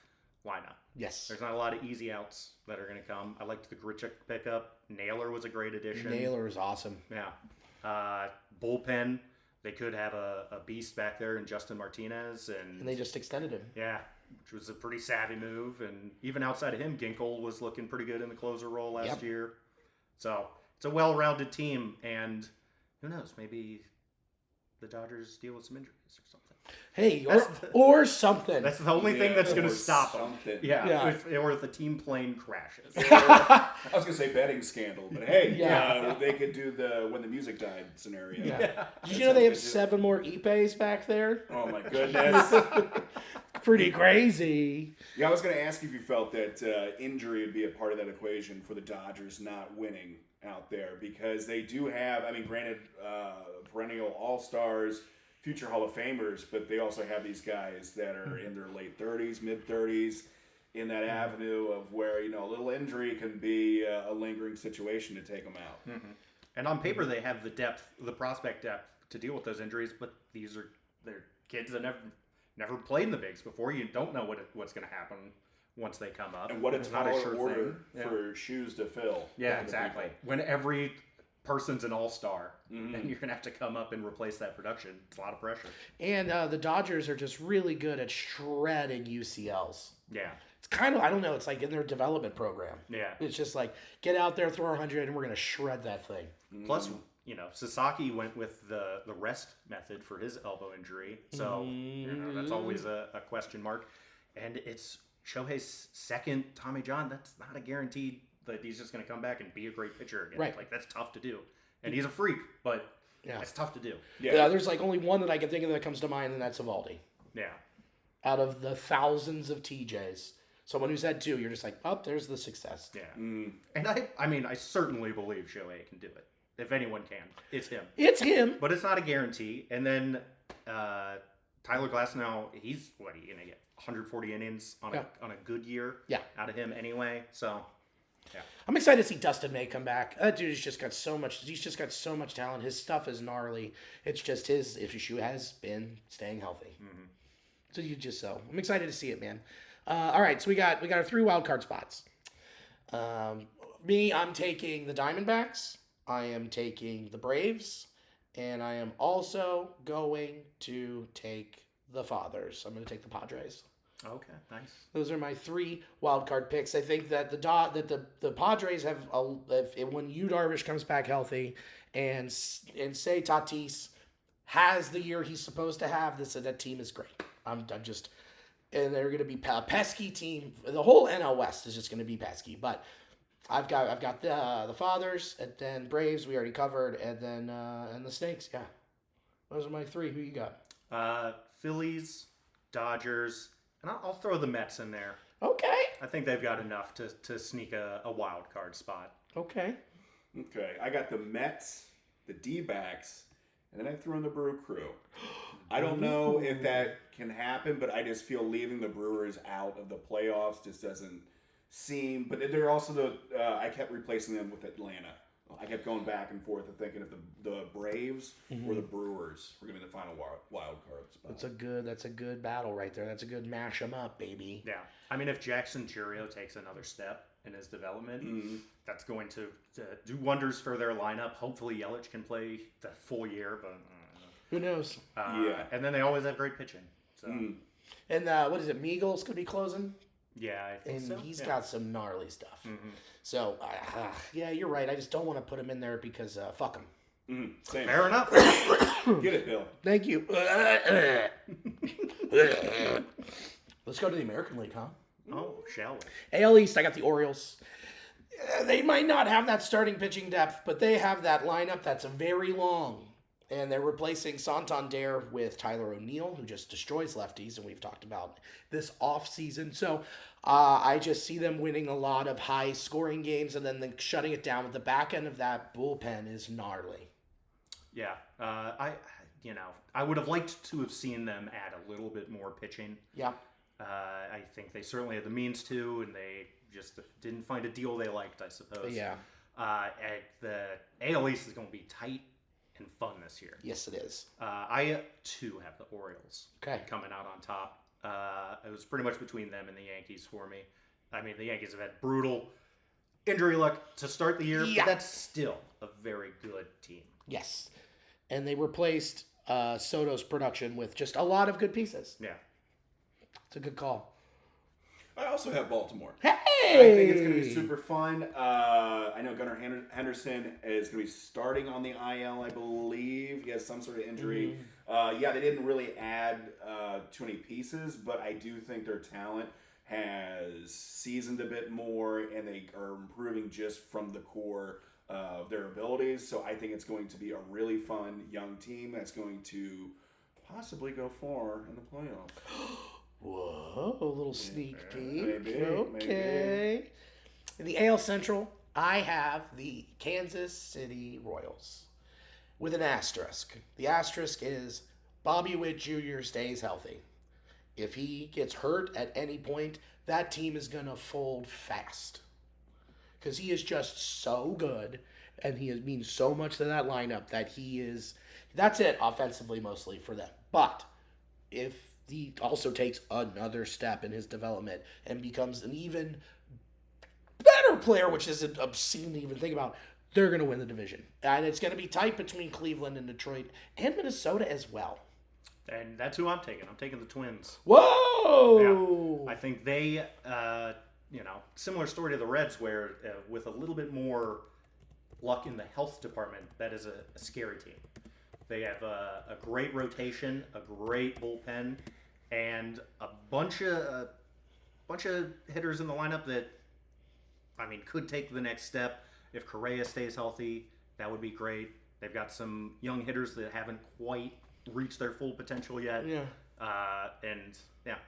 lineup. Yes. There's not a lot of easy outs that are going to come. I liked the Grichuk pickup. Naylor was a great addition. Naylor is awesome. Yeah. Bullpen, they could have a beast back there in Justin Martinez. And they just extended him. Yeah, which was a pretty savvy move. And even outside of him, Ginkel was looking pretty good in the closer role last year. So it's a well-rounded team. And who knows, maybe the Dodgers deal with some injuries or something. Hey, or something. That's the only thing that's going to stop them. Something. Yeah. Or if the team plane crashes. I was going to say betting scandal, but hey, they could do the when the music died scenario. Yeah. Did you know they have 7 more Ipes back there? Oh my goodness. Pretty crazy. Yeah, I was going to ask if you felt that injury would be a part of that equation for the Dodgers not winning out there, because they do have, I mean, granted, perennial all-stars, future Hall of Famers, but they also have these guys that are in their late 30s, mid-30s, in that avenue of where, a little injury can be a lingering situation to take them out. Mm-hmm. And on paper, they have the depth, the prospect depth to deal with those injuries, but they're kids that never played in the bigs before. You don't know what's going to happen once they come up. And what a It's taller not a sure order thing. for shoes to fill. Yeah, exactly. When every person's an all-star, Mm-hmm. and you're going to have to come up and replace that production. It's a lot of pressure. And the Dodgers are just really good at shredding UCLs. Yeah. It's kind of, I don't know, it's like in their development program. Yeah. It's just like, get out there, throw 100, and we're going to shred that thing. Plus, Sasaki went with the rest method for his elbow injury. So, that's always a question mark. And it's Shohei's second Tommy John. That's not a guarantee that he's just going to come back and be a great pitcher again. Right. Like, that's tough to do. And he's a freak, but Yeah. it's tough to do. Yeah, there's like only one that I can think of that comes to mind, and that's Evaldi. Yeah. Out of the thousands of TJs, someone who's had 2, you're just like, oh, there's the success. Yeah. And I certainly believe Shohei can do it. If anyone can, it's him. It's him. But it's not a guarantee. And then Tyler Glasnow, he's going to get 140 innings on a good year out of him anyway. So, yeah. I'm excited to see Dustin May come back. That dude has just got so much. He's just got so much talent. His stuff is gnarly. It's just his issue has been staying healthy. Mm-hmm. So I'm excited to see it, man. All right, so we got our 3 wild card spots. I'm taking the Diamondbacks. I am taking the Braves, and I am also going to take the Fathers. I'm going to take the Padres. Okay, nice. Those Those are my 3 wild card picks. I think that the Padres have when Yu Darvish comes back healthy, and say Tatis has the year he's supposed to have, that team is great. I'm just, and they're going to be a pesky team. The whole NL West is just going to be pesky. But I've got the Fathers, and then Braves we already covered, and then and the Snakes. Yeah, those are my 3. Who you got? Phillies, Dodgers. And I'll throw the Mets in there. Okay. I think they've got enough to sneak a wild card spot. Okay. Okay, I got the Mets, the D-backs, and then I threw in the Brew Crew. I don't know if that can happen, but I just feel leaving the Brewers out of the playoffs just doesn't seem, but they're also I kept replacing them with Atlanta. I kept going back and forth and thinking if the Braves or the Brewers were going to be the final wild card spot. That's a good battle right there. That's a good mash 'em up, baby. Yeah. I mean, if Jackson Churio takes another step in his development, that's going to do wonders for their lineup. Hopefully Yelich can play the full year, but who knows? And then they always have great pitching. So. And what is it? Meagle's going to be closing? Yeah, I think so. And he's got some gnarly stuff. So, yeah, you're right. I just don't want to put him in there because fuck him. Same. Fair enough. Get it, Bill. Thank you. Let's go to the American League, huh? Oh, shall we? AL East, I got the Orioles. They might not have that starting pitching depth, but they have that lineup that's very long. And they're replacing Santander with Tyler O'Neill, who just destroys lefties, and we've talked about this offseason. So I just see them winning a lot of high-scoring games and then shutting it down. But the back end of that bullpen is gnarly. Yeah, I would have liked to have seen them add a little bit more pitching. Yeah. I think they certainly had the means to, and they just didn't find a deal they liked, I suppose. Yeah. The AL East is going to be tight and fun this year. Yes, it is. I, too, have the Orioles coming out on top. It was pretty much between them and the Yankees for me. I mean, the Yankees have had brutal injury luck to start the year, but that's still a very good team. Yes. And they replaced Soto's production with just a lot of good pieces. Yeah. It's a good call. I also have Baltimore. Hey! I think it's going to be super fun. I know Gunnar Henderson is going to be starting on the IL, I believe. He has some sort of injury. They didn't really add too many pieces, but I do think their talent has seasoned a bit more, and they are improving just from the core of their abilities. So I think it's going to be a really fun young team that's going to possibly go far in the playoffs. Whoa, a little sneak peek. Maybe. Okay. In the AL Central, I have the Kansas City Royals with an asterisk. The asterisk is Bobby Witt Jr. stays healthy. If he gets hurt at any point, that team is going to fold fast. Because he is just so good, and he means so much to that lineup that that's it offensively mostly for them. But if he also takes another step in his development and becomes an even better player, which is obscene to even think about, they're going to win the division. And it's going to be tight between Cleveland and Detroit and Minnesota as well. And that's who I'm taking. I'm taking the Twins. Whoa! Yeah. I think they, similar story to the Reds, where with a little bit more luck in the health department, that is a scary team. They have a great rotation, a great bullpen, and a bunch of hitters in the lineup that, could take the next step. If Correa stays healthy, that would be great. They've got some young hitters that haven't quite reached their full potential yet. Yeah.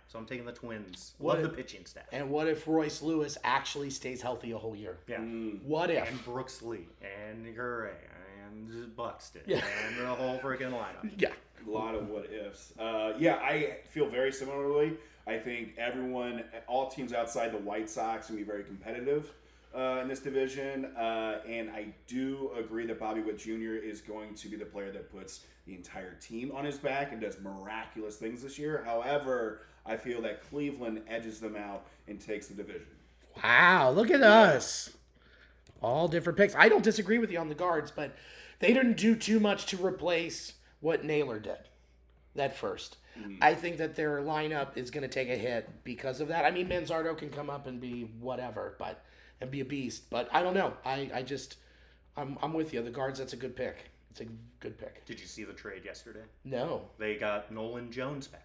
So I'm taking the Twins. Love the pitching staff. And what if Royce Lewis actually stays healthy a whole year? Yeah. What if? And Brooks Lee, and Correa, and Buxton, Yeah. and the whole freaking lineup. Yeah. A lot of what ifs. I feel very similarly. I think all teams outside the White Sox will be very competitive in this division. And I do agree that Bobby Witt Jr. is going to be the player that puts the entire team on his back and does miraculous things this year. However, I feel that Cleveland edges them out and takes the division. Wow, look at us. All different picks. I don't disagree with you on the guards, but they didn't do too much to replace what Naylor did that first. I think that their lineup is going to take a hit because of that. Manzardo can come up and be whatever, and be a beast. But I don't know. I'm with you. The guards, that's a good pick. It's a good pick. Did you see the trade yesterday? No. They got Nolan Jones back.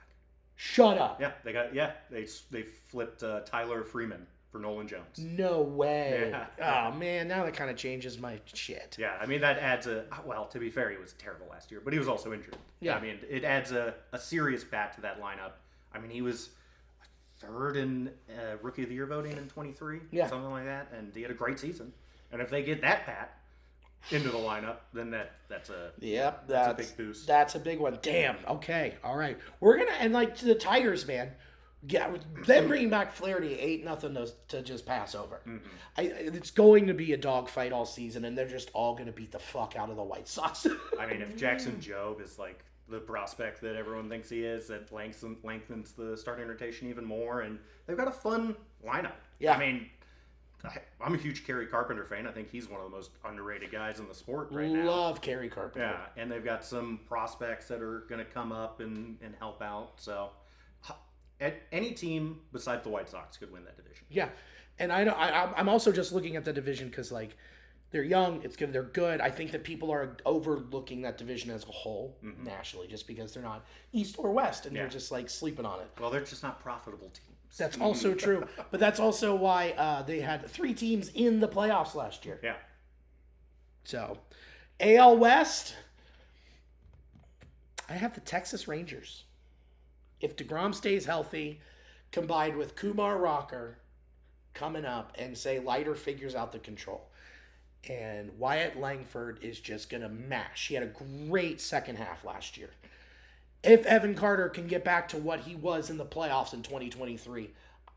Shut up. Yeah, they flipped Tyler Freeman for Nolan Jones. No way. Yeah. Oh, man, now that kind of changes my shit. Yeah, that adds to be fair, he was terrible last year, but he was also injured. Yeah. It adds a serious bat to that lineup. He was third in Rookie of the Year voting in 23, something like that, and he had a great season. And if they get that bat into the lineup, then that's a big boost. That's a big one. Damn. Okay. All right. We're gonna to the Tigers, man. Yeah, them bringing back Flaherty ain't nothing to just pass over. Mm-hmm. It's going to be a dogfight all season, and they're just all going to beat the fuck out of the White Sox. I mean, if Jackson Jobe is like the prospect that everyone thinks he is, that lengthens the starting rotation even more, and they've got a fun lineup. Yeah. I mean, I'm a huge Kerry Carpenter fan. I think he's one of the most underrated guys in the sport right now. Love Kerry Carpenter. Yeah, and they've got some prospects that are going to come up and help out. So, any team besides the White Sox could win that division. Yeah, and I know I'm also just looking at the division because like they're young, it's good, they're good. I think that people are overlooking that division as a whole nationally just because they're not East or West, and they're just like sleeping on it. Well, they're just not profitable teams. That's also true, but that's also why they had 3 teams in the playoffs last year. Yeah. So, AL West, I have the Texas Rangers. If DeGrom stays healthy, combined with Kumar Rocker coming up and say Leiter figures out the control. And Wyatt Langford is just going to mash. He had a great second half last year. If Evan Carter can get back to what he was in the playoffs in 2023,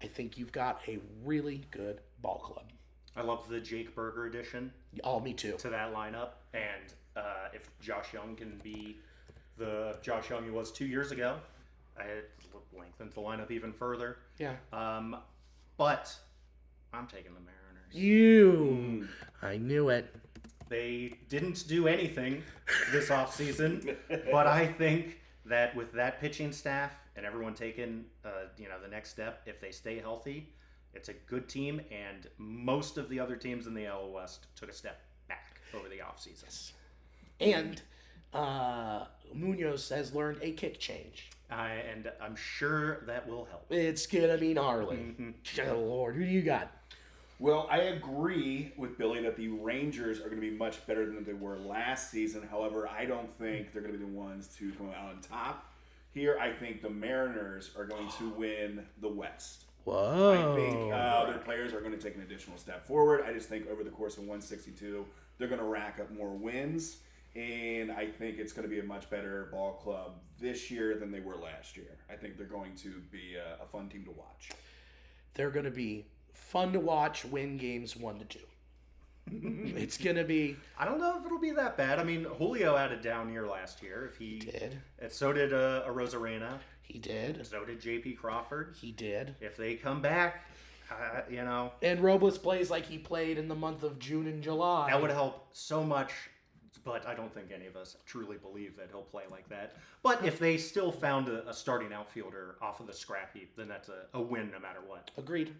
I think you've got a really good ball club. I love the Jake Berger addition. Oh, me too. To that lineup. And if Josh Young can be the Josh Young he was 2 years ago, it lengthens the lineup even further. Yeah. But I'm taking the Mariners. I knew it. They didn't do anything this offseason, but I think that with that pitching staff and everyone taking the next step, if they stay healthy, it's a good team, and most of the other teams in the AL West took a step back over the offseason. And Munoz has learned a kick change. And I'm sure that will help. It's gonna be gnarly. Oh, Lord, who do you got? Well, I agree with Billy that the Rangers are going to be much better than they were last season. However, I don't think they're going to be the ones to come out on top. Here, I think the Mariners are going to win the West. Whoa. I think their players are going to take an additional step forward. I just think over the course of 162, they're going to rack up more wins. And I think it's going to be a much better ball club this year than they were last year. I think they're going to be a fun team to watch. They're going to be fun to watch, win games 1-2. It's going to be... I don't know if it'll be that bad. I mean, Julio had a down year last year. He did. And so did Rosarena. He did. So did J.P. Crawford. He did. If they come back, And Robles plays like he played in the month of June and July. That would help so much, but I don't think any of us truly believe that he'll play like that. But if they still found a starting outfielder off of the scrap heap, then that's a win no matter what. Agreed.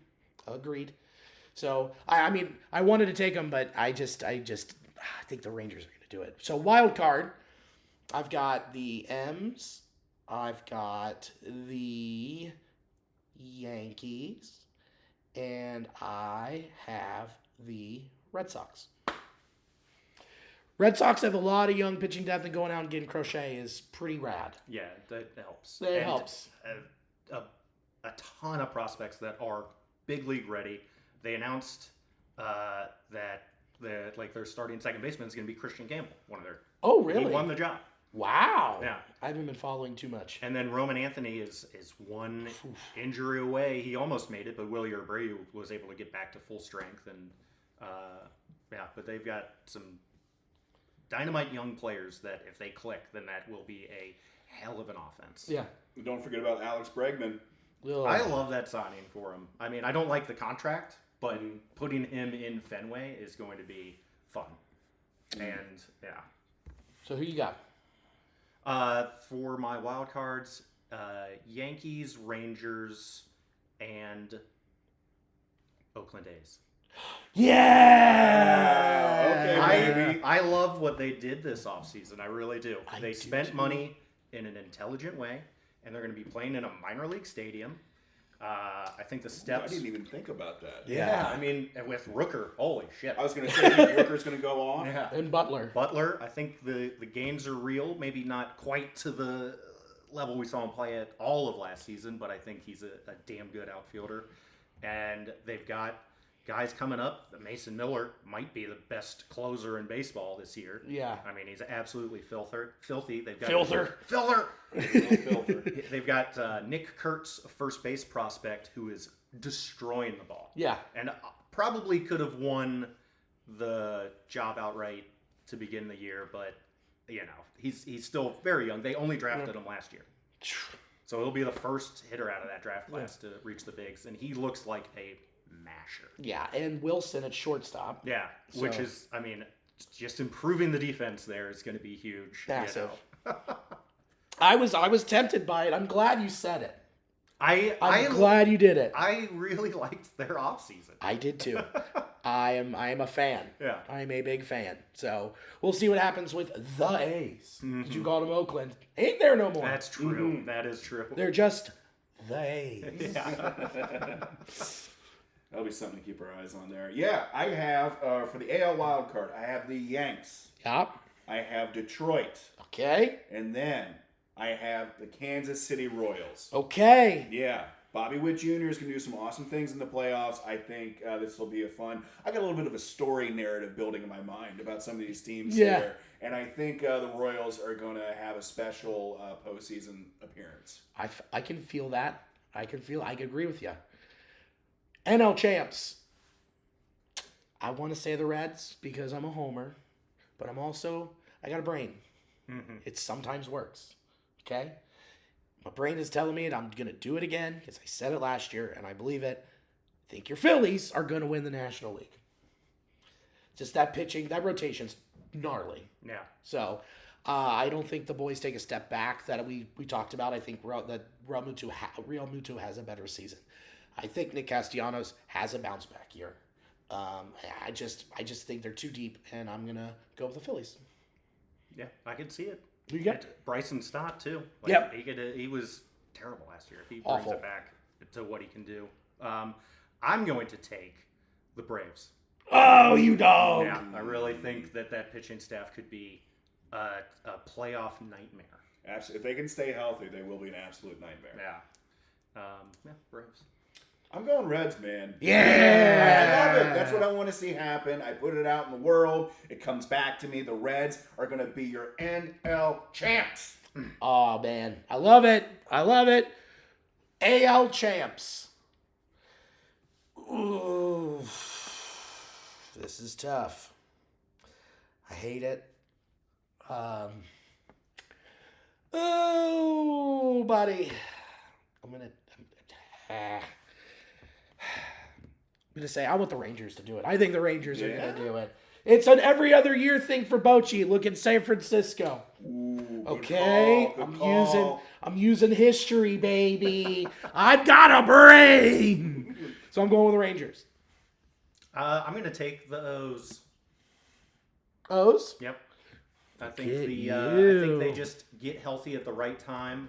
So, I mean, I wanted to take them, but I think the Rangers are going to do it. So, wild card, I've got the M's, I've got the Yankees, and I have the Red Sox. Red Sox have a lot of young pitching depth, and going out and getting Crochet is pretty rad. Yeah, that helps. It helps. A ton of prospects that are big league ready. They announced that their starting second baseman is going to be Christian Campbell. Oh, really? He won the job. Wow. Yeah. I haven't been following too much. And then Roman Anthony is one injury away. He almost made it, but Willie Abreu was able to get back to full strength. And but they've got some dynamite young players that if they click, then that will be a hell of an offense. Yeah. Don't forget about Alex Bregman. Ugh. I love that signing for him. I mean, I don't like the contract, but putting him in Fenway is going to be fun. And, yeah. So who you got? For my wild cards, Yankees, Rangers, and Oakland A's. Yeah! Okay, I love what they did this offseason. I really do. They do spent too. money in an intelligent way, and they're going to be playing in a minor league stadium. I think the steps... I didn't even think about that. Yeah, I mean, with Rooker, holy shit. I was going to say, Rooker's going to go off. Yeah. And Butler. I think the gains are real. Maybe not quite to the level we saw him play at all of last season, but I think he's a damn good outfielder. And they've got guys coming up. Mason Miller might be the best closer in baseball this year. Yeah. I mean, he's absolutely filthy. They've got Filther. They've got Nick Kurtz, a first base prospect, who is destroying the ball. Yeah. And probably could have won the job outright to begin the year, but, he's still very young. They only drafted him last year. So he'll be the first hitter out of that draft class to reach the bigs, and he looks like a masher. Yeah, and Wilson at shortstop. Yeah, which is, just improving the defense there is going to be huge. Massive. I was tempted by it. I'm glad you said it. I'm glad you did it. I really liked their offseason. I did too. I am a fan. Yeah. I'm a big fan. So we'll see what happens with the A's. Did you call them Oakland? Ain't there no more. That's true. That is true. They're just the A's. That'll be something to keep our eyes on there. Yeah, I have, for the AL wild card, I have the Yanks. Yep. I have Detroit. Okay. And then I have the Kansas City Royals. Okay. Yeah. Bobby Witt Jr. is going to do some awesome things in the playoffs. I think this will be a fun. I got a little bit of a story narrative building in my mind about some of these teams here. And I think the Royals are going to have a special postseason appearance. I can feel that. I can agree with you. NL champs. I want to say the Reds because I'm a homer, but I got a brain. It sometimes works. Okay? My brain is telling me I'm going to do it again because I said it last year and I believe it. I think your Phillies are going to win the National League. Just that pitching, that rotation's gnarly. Yeah. So I don't think the boys take a step back that we talked about. I think that Real Muto has a better season. I think Nick Castellanos has a bounce back year. I just think they're too deep, and I'm gonna go with the Phillies. Yeah, I can see it. Who you got? Bryson Stott too. Yep. He was terrible last year. If he Awful. brings it back to what he can do, I'm going to take the Braves. Oh, you dog! Yeah, I really think that pitching staff could be a playoff nightmare. Absolutely. If they can stay healthy, they will be an absolute nightmare. Yeah. Braves. I'm going Reds, man. Yeah! I love it. That's what I want to see happen. I put it out in the world. It comes back to me. The Reds are going to be your NL champs. Oh, man. I love it. AL champs. Ooh. This is tough. I hate it. Oh, buddy. I'm going to say I want the Rangers to do it. I think the Rangers are going to do it. It's an every other year thing for Bochy. Look at San Francisco. Ooh, okay, good call. I'm using history, baby. I've got a brain. So I'm going with the Rangers. I'm going to take the O's. O's? Yep. I think at I think they just get healthy at the right time.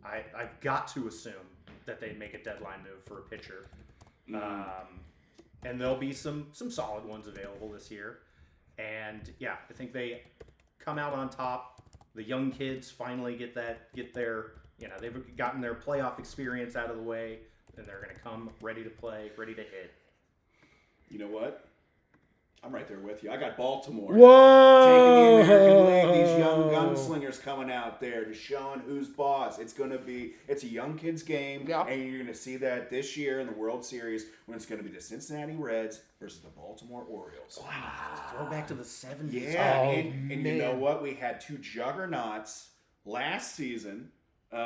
I've got to assume that they'd make a deadline move for a pitcher. And there'll be some solid ones available this year. And yeah, I think they come out on top. The young kids finally get their, they've gotten their playoff experience out of the way, and they're going to come ready to play, ready to hit. You know what? I'm right there with you. I got Baltimore. Whoa! Taking the American League, these young gunslingers coming out there, just showing who's boss. It's a young kids game, and you're going to see that this year in the World Series when it's going to be the Cincinnati Reds versus the Baltimore Orioles. Wow. Throwback to the 70s. Yeah, and you know what? We had two juggernauts last season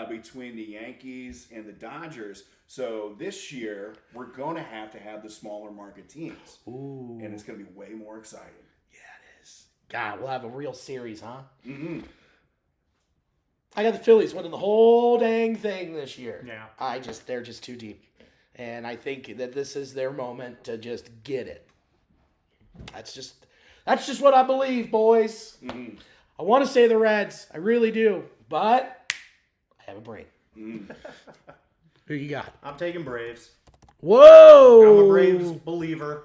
between the Yankees and the Dodgers. So this year, we're going to have the smaller market teams. Ooh. And it's going to be way more exciting. Yeah, it is. God, we'll have a real series, huh? Mm-hmm. I got the Phillies winning the whole dang thing this year. Yeah. They're just too deep. And I think that this is their moment to just get it. That's just what I believe, boys. Mm-hmm. I want to say the Reds. I really do. But I have a brain. Mm-hmm. Who you got? I'm taking Braves. Whoa! I'm a Braves believer.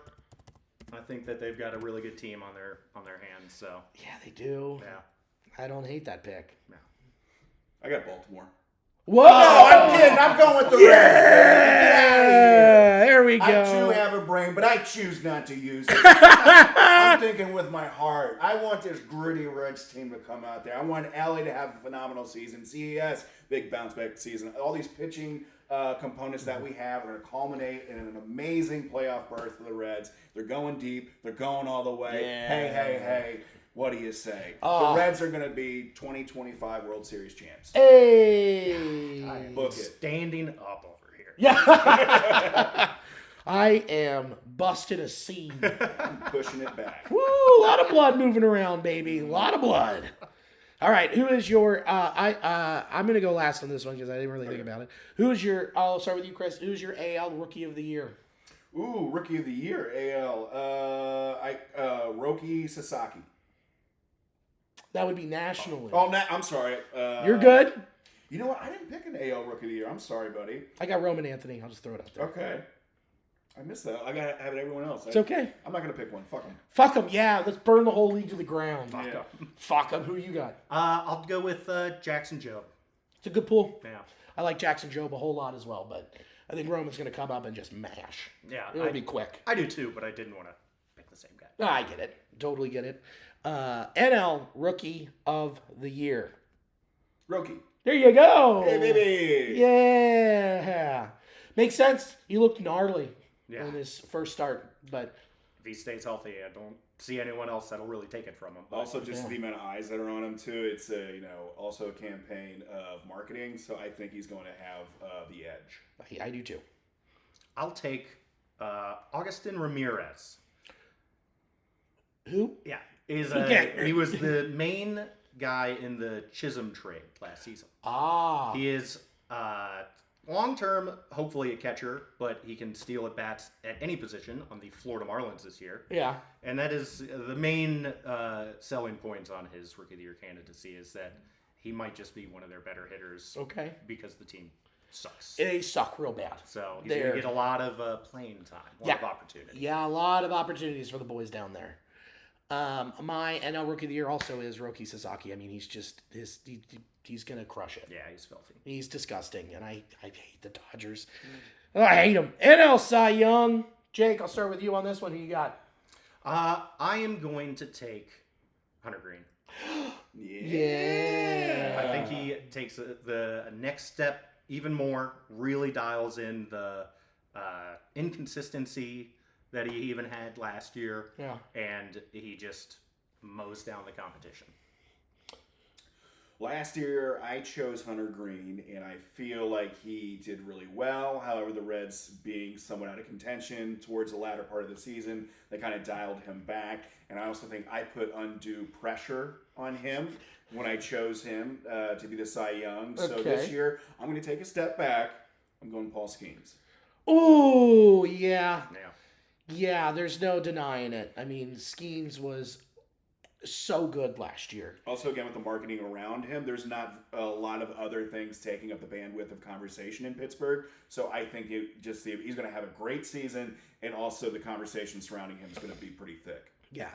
I think that they've got a really good team on their hands. So yeah, they do. Yeah, I don't hate that pick. No. I got Baltimore. Whoa! No, I'm kidding. I'm going with the Reds. Yeah! There we go. I too have a brain, but I choose not to use it. I'm thinking with my heart. I want this gritty Reds team to come out there. I want Allie to have a phenomenal season. CES, big bounce back season. All these pitching components that we have are going to culminate in an amazing playoff berth for the Reds. They're going deep. They're going all the way. Yeah. Hey. What do you say? The Reds are going to be 2025 World Series champs. Hey. Book it. Standing up over here. Yeah. I am busting a seam. I'm pushing it back. Woo, a lot of blood moving around, baby. A lot of blood. All right, who is your I'm going to go last on this one because I didn't really think about it. Who's your I'll start with you, Chris. Who's your AL Rookie of the Year? Ooh, Rookie of the Year, AL. Roki Sasaki. That would be nationally. I'm sorry. You're good? You know what? I didn't pick an AL Rookie of the Year. I'm sorry, buddy. I got Roman Anthony. I'll just throw it out there. Okay. I missed that. I got to have it everyone else. It's okay. I'm not going to pick one. Fuck them. Fuck them. Yeah, let's burn the whole league to the ground. Yeah. Fuck them. Who you got? I'll go with Jackson Jobe. It's a good pull. Yeah. I like Jackson Jobe a whole lot as well, but I think Roman's going to come up and just mash. Yeah. It'll be quick. I do too, but I didn't want to pick the same guy. I get it. Totally get it. NL Rookie of the Year. Roki. There you go. Hey, baby. Yeah. Makes sense. You looked gnarly in his first start, but If he stays healthy, I don't see anyone else that'll really take it from him. Also, just the amount of eyes that are on him too. It's also a campaign of marketing. So I think he's going to have the edge. I do too. I'll take Augustin Ramirez. Who? Yeah. He was the main guy in the Chisholm trade last season. He is long-term, hopefully a catcher, but he can steal at bats at any position on the Florida Marlins this year. Yeah. And that is the main selling point on his Rookie of the Year candidacy is that he might just be one of their better hitters. Okay. Because the team sucks. They suck real bad. So he's going to get a lot of playing time, a lot of opportunity. Yeah, a lot of opportunities for the boys down there. My NL Rookie of the Year also is Roki Sasaki. I mean, he's just he's gonna crush it. Yeah, he's filthy. He's disgusting, and I hate the Dodgers. I hate him. NL Cy Young. Jake, I'll start with you on this one. Who you got? I am going to take Hunter Green. Yeah. I think he takes the next step even more. Really dials in the inconsistency that he even had last year. Yeah. And he just mows down the competition. Last year, I chose Hunter Green, and I feel like he did really well. However, the Reds being somewhat out of contention towards the latter part of the season, they kind of dialed him back. And I also think I put undue pressure on him when I chose him to be the Cy Young. So this year, I'm going to take a step back. I'm going Paul Skeens. Ooh, yeah. Yeah, there's no denying it. I mean, Skeens was so good last year. Also, again, with the marketing around him, there's not a lot of other things taking up the bandwidth of conversation in Pittsburgh. So I think he's going to have a great season, and also the conversation surrounding him is going to be pretty thick. Yeah,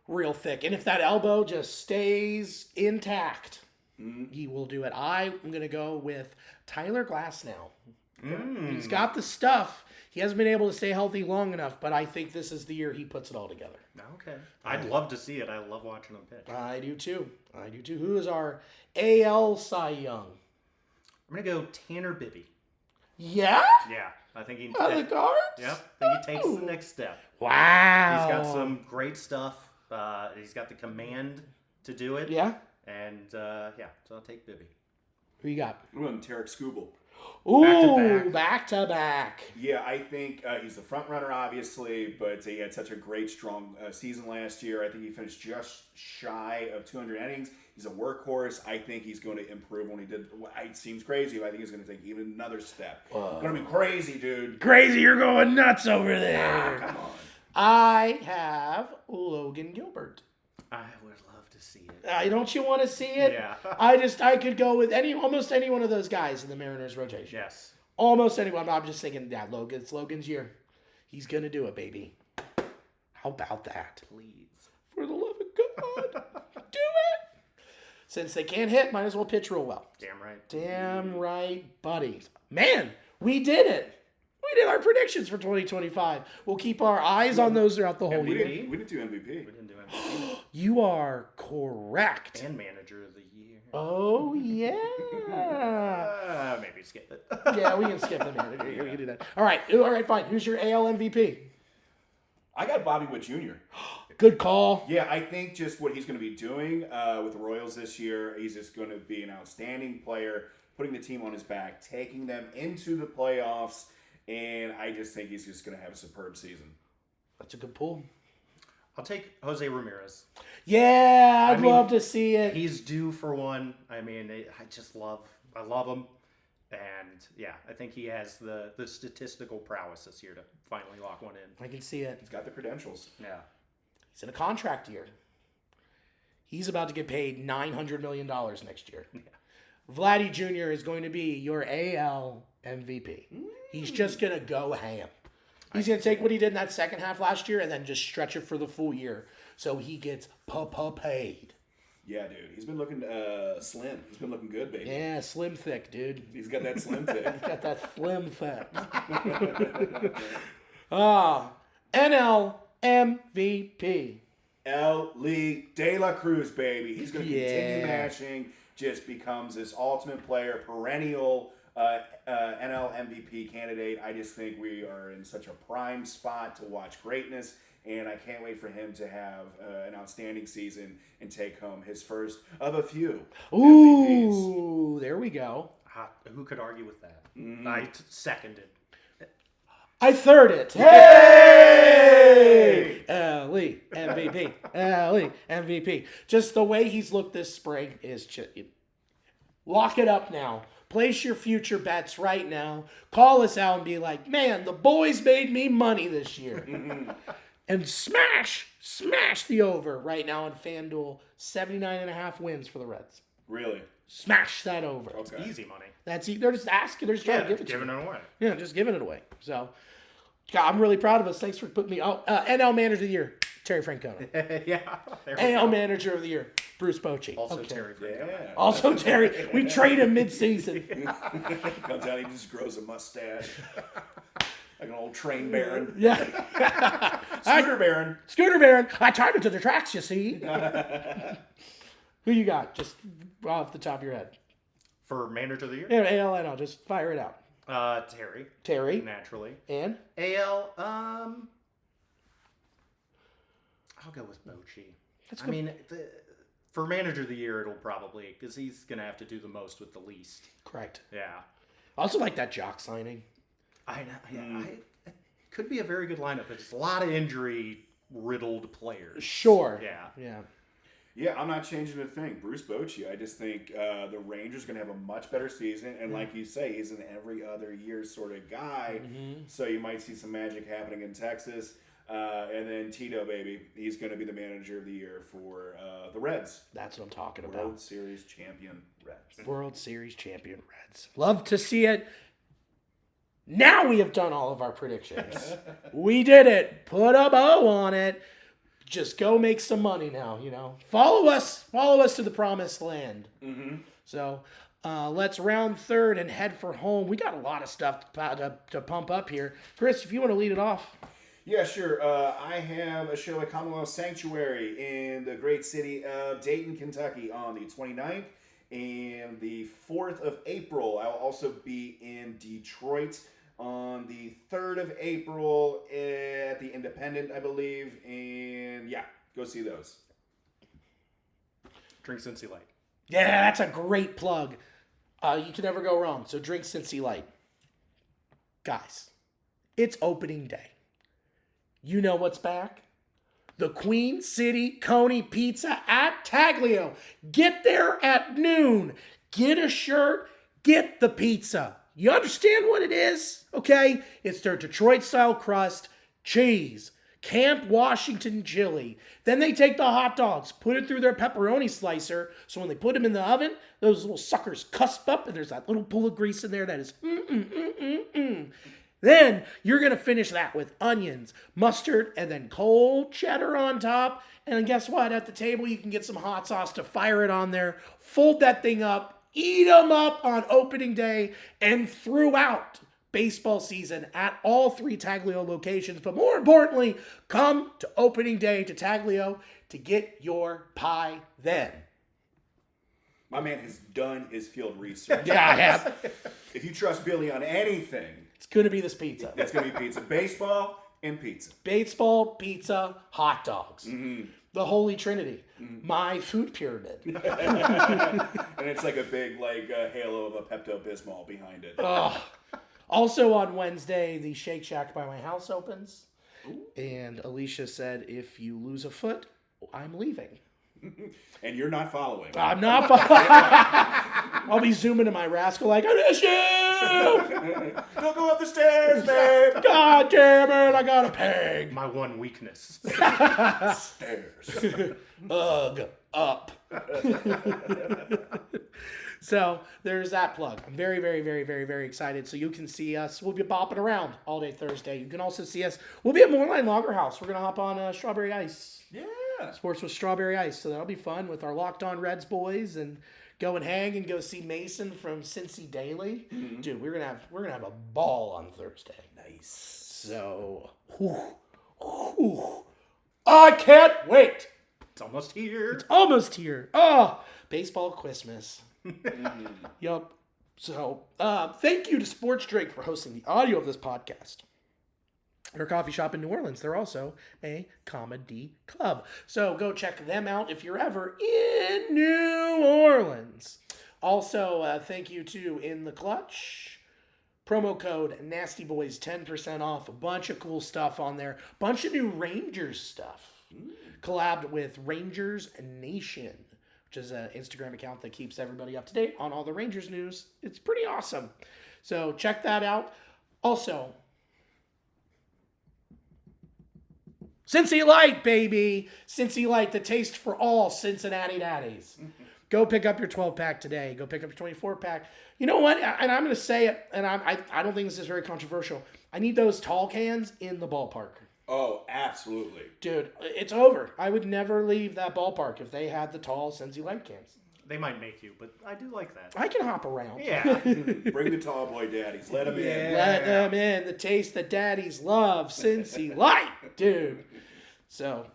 real thick. And if that elbow just stays intact, he will do it. I'm going to go with Tyler Glasnow. He's got the stuff. He hasn't been able to stay healthy long enough, but I think this is the year he puts it all together. Okay. I'd love to see it. I love watching him pitch. I do too. Who is our AL Cy Young? I'm going to go Tanner Bibby. Yeah? Yeah. I think he... the cards? Yeah. I think he takes the next step. Wow. He's got some great stuff. He's got the command to do it. Yeah? And, so I'll take Bibby. Who you got? I'm going Tarek Skubal. Ooh, back to back. Yeah, I think he's the front runner, obviously, but he had such a great, strong season last year. I think he finished just shy of 200 innings. He's a workhorse. I think he's going to improve when he did. It seems crazy, but I think he's going to take even another step. Going to be crazy, dude. Crazy, you're going nuts over there. Come on. I have Logan Gilbert. I would love to see it. Don't you want to see it? Yeah. I could go with almost any one of those guys in the Mariners rotation. Yes. Almost anyone. I'm just thinking that it's Logan's year. He's gonna do it, baby. How about that? Please. For the love of God, do it. Since they can't hit, might as well pitch real well. Damn right. Damn right, buddy. Man, we did it. We did our predictions for 2025. We'll keep our eyes on those throughout the whole We year. didn't do MVP. We didn't do MVP. You are correct. And manager of the year. Oh, yeah. Maybe skip it. Yeah, we can skip the manager. We can do that. All right, fine. Who's your AL MVP? I got Bobby Witt Jr. Good call. Yeah, I think just what he's going to be doing with the Royals this year, he's just going to be an outstanding player, putting the team on his back, taking them into the playoffs, and I just think he's just going to have a superb season. That's a good pull. I'll take Jose Ramirez. Yeah, I'd love to see it. He's due for one. I mean, I love him. And, yeah, I think he has the statistical prowess this year to finally lock one in. I can see it. He's got the credentials. Yeah. He's in a contract year. He's about to get paid $900 million next year. Yeah. Vladdy Jr. is going to be your AL MVP. He's just going to go ham. He's going to take what he did in that second half last year and then just stretch it for the full year so he gets paid. Yeah, dude. He's been looking slim. He's been looking good, baby. Yeah, slim thick, dude. He's got that slim thick. He's got that slim thick. NL MVP. Lee De La Cruz, baby. He's going to continue Yeah. mashing. Just becomes this ultimate player, perennial NL MVP candidate. I just think we are in such a prime spot to watch greatness, and I can't wait for him to have an outstanding season and take home his first of a few MVPs. Ooh, there we go. Who could argue with that? Mm-hmm. I seconded. I third it. Hey! Lee, MVP. Lee, MVP. Just the way he's looked this spring is just... Lock it up now. Place your future bets right now. Call us out and be like, man, the boys made me money this year. And smash the over right now in FanDuel. 79.5 wins for the Reds. Really? Smash that over. Okay. Easy money. They're just asking. They're just trying to give it to you. Giving it away. Yeah, just giving it away. So, God, I'm really proud of us. Thanks for putting me out. NL Manager of the Year, Terry Francona. Yeah. There we AL go. Manager of the Year, Bruce Bochy. Also Okay. Terry Francona. Yeah. Also Terry. We trade him mid-season. Comes out, he just grows a mustache. Like an old train baron. Yeah. Scooter baron. Scooter Baron. I tied it to the tracks, you see. Who you got? Just off the top of your head. For manager of the year? Yeah, AL, NL. Just fire it out. Terry. Terry. Naturally. And? AL, I'll go with Bochy. That's I good. mean, for manager of the year, it'll probably, because he's going to have to do the most with the least. Correct. Yeah. I also like that Jock signing. I know. Yeah, it could be a very good lineup, but it's a lot of injury-riddled players. Sure. Yeah. Yeah. Yeah, I'm not changing a thing. Bruce Bochy, I just think the Rangers going to have a much better season. And like you say, he's an every other year sort of guy. Mm-hmm. So you might see some magic happening in Texas. And then Tito, baby, he's going to be the manager of the year for the Reds. That's what I'm talking about. World Series champion Reds. World Series champion Reds. Love to see it. Now we have done all of our predictions. We did it. Put a bow on it. Just go make some money now, you know. Follow us to the promised land. Mm-hmm. So let's round third and head for home. We got a lot of stuff to pump up here. Chris, if you want to lead it off. Yeah, sure. I have a show at Commonwealth Sanctuary in the great city of Dayton, Kentucky on the 29th and the 4th of April. I'll also be in Detroit on the 3rd of April at the Independent, I believe. And yeah, go see those. Drink Cincy Light. Yeah, that's a great plug. You can never go wrong. So drink Cincy Light. Guys, it's opening day. You know what's back? The Queen City Coney Pizza at Taglio. Get there at noon. Get a shirt. Get the pizza. You understand what it is? Okay? It's their Detroit-style crust, cheese, Camp Washington chili. Then they take the hot dogs, put it through their pepperoni slicer, so when they put them in the oven, those little suckers cusp up, and there's that little pool of grease in there that is Then you're going to finish that with onions, mustard, and then cold cheddar on top. And then guess what? At the table, you can get some hot sauce to fire it on there. Fold that thing up. Eat them up on opening day and throughout baseball season at all 3 Taglio locations. But more importantly, come to opening day to Taglio to get your pie then. My man has done his field research. Yeah, I have. If you trust Billy on anything, It's going to be this pizza. it's going to be pizza. Baseball and pizza. Baseball, pizza, hot dogs. The Holy Trinity. My food pyramid. And it's like a big halo of a Pepto-Bismol behind it. Also on Wednesday, the Shake Shack by my house opens. And Alicia said, if you lose a foot, I'm leaving. And you're not following. I'm not. I'll be zooming to my rascal like, I miss you! Don't go up the stairs, babe! God damn it, I got a peg. My one weakness. Stairs. Ugh, up. So there's that plug. I'm very, very, very, very, very excited. So you can see us. We'll be bopping around all day Thursday. You can also see us. We'll be at Moorline Lager House. We're going to hop on Strawberry Ice. Yeah. Sports with Strawberry Ice. So that'll be fun with our Locked On Reds boys and go and hang and go see Mason from Cincy Daily. Dude, we're gonna have a ball on Thursday. Nice. So I can't wait. It's almost here. Almost here. Oh, baseball Christmas. Yup. So, thank you to Sports Drink for hosting the audio of this podcast. Their coffee shop in New Orleans. They're also a comedy club. So go check them out if you're ever in New Orleans. Also, thank you to In the Clutch. Promo code Nasty Boys, 10% off. A bunch of cool stuff on there. Bunch of new Rangers stuff. Collabed with Rangers Nation, which is an Instagram account that keeps everybody up to date on all the Rangers news. It's pretty awesome. So check that out. Also, Cincy Light, baby. Cincy Light, the taste for all Cincinnati daddies. Go pick up your 12-pack today. Go pick up your 24-pack. You know what? And I'm going to say it, and I don't think this is very controversial. I need those tall cans in the ballpark. Oh, absolutely. Dude, it's over. I would never leave that ballpark if they had the tall Cincy Light cans. They might make you, but I do like that. I can hop around. Yeah. Bring the tall boy daddies. Let them in. Let them in. The taste that daddies love. Cincy Light, dude. So,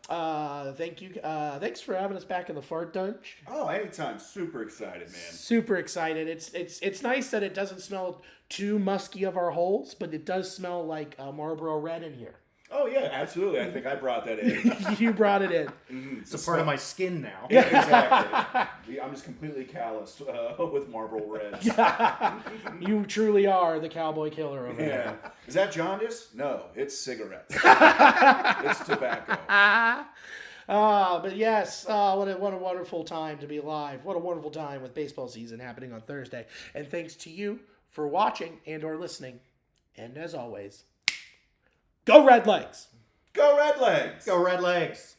thank you. Thanks for having us back in the fart dunch. Oh, anytime. Super excited, man. Super excited. It's nice that it doesn't smell too musky of our holes, but it does smell like Marlboro Red in here. Oh, yeah, absolutely. I think I brought that in. You brought it in. It's a part of my skin now. Yeah, exactly. I'm just completely calloused with Marlboro Reds. You truly are the cowboy killer over there. Yeah. Is that jaundice? No, it's cigarettes. It's tobacco. But yes, what a wonderful time to be alive. What a wonderful time with baseball season happening on Thursday. And thanks to you for watching and or listening. And as always, go Redlegs! Go Redlegs! Go Redlegs!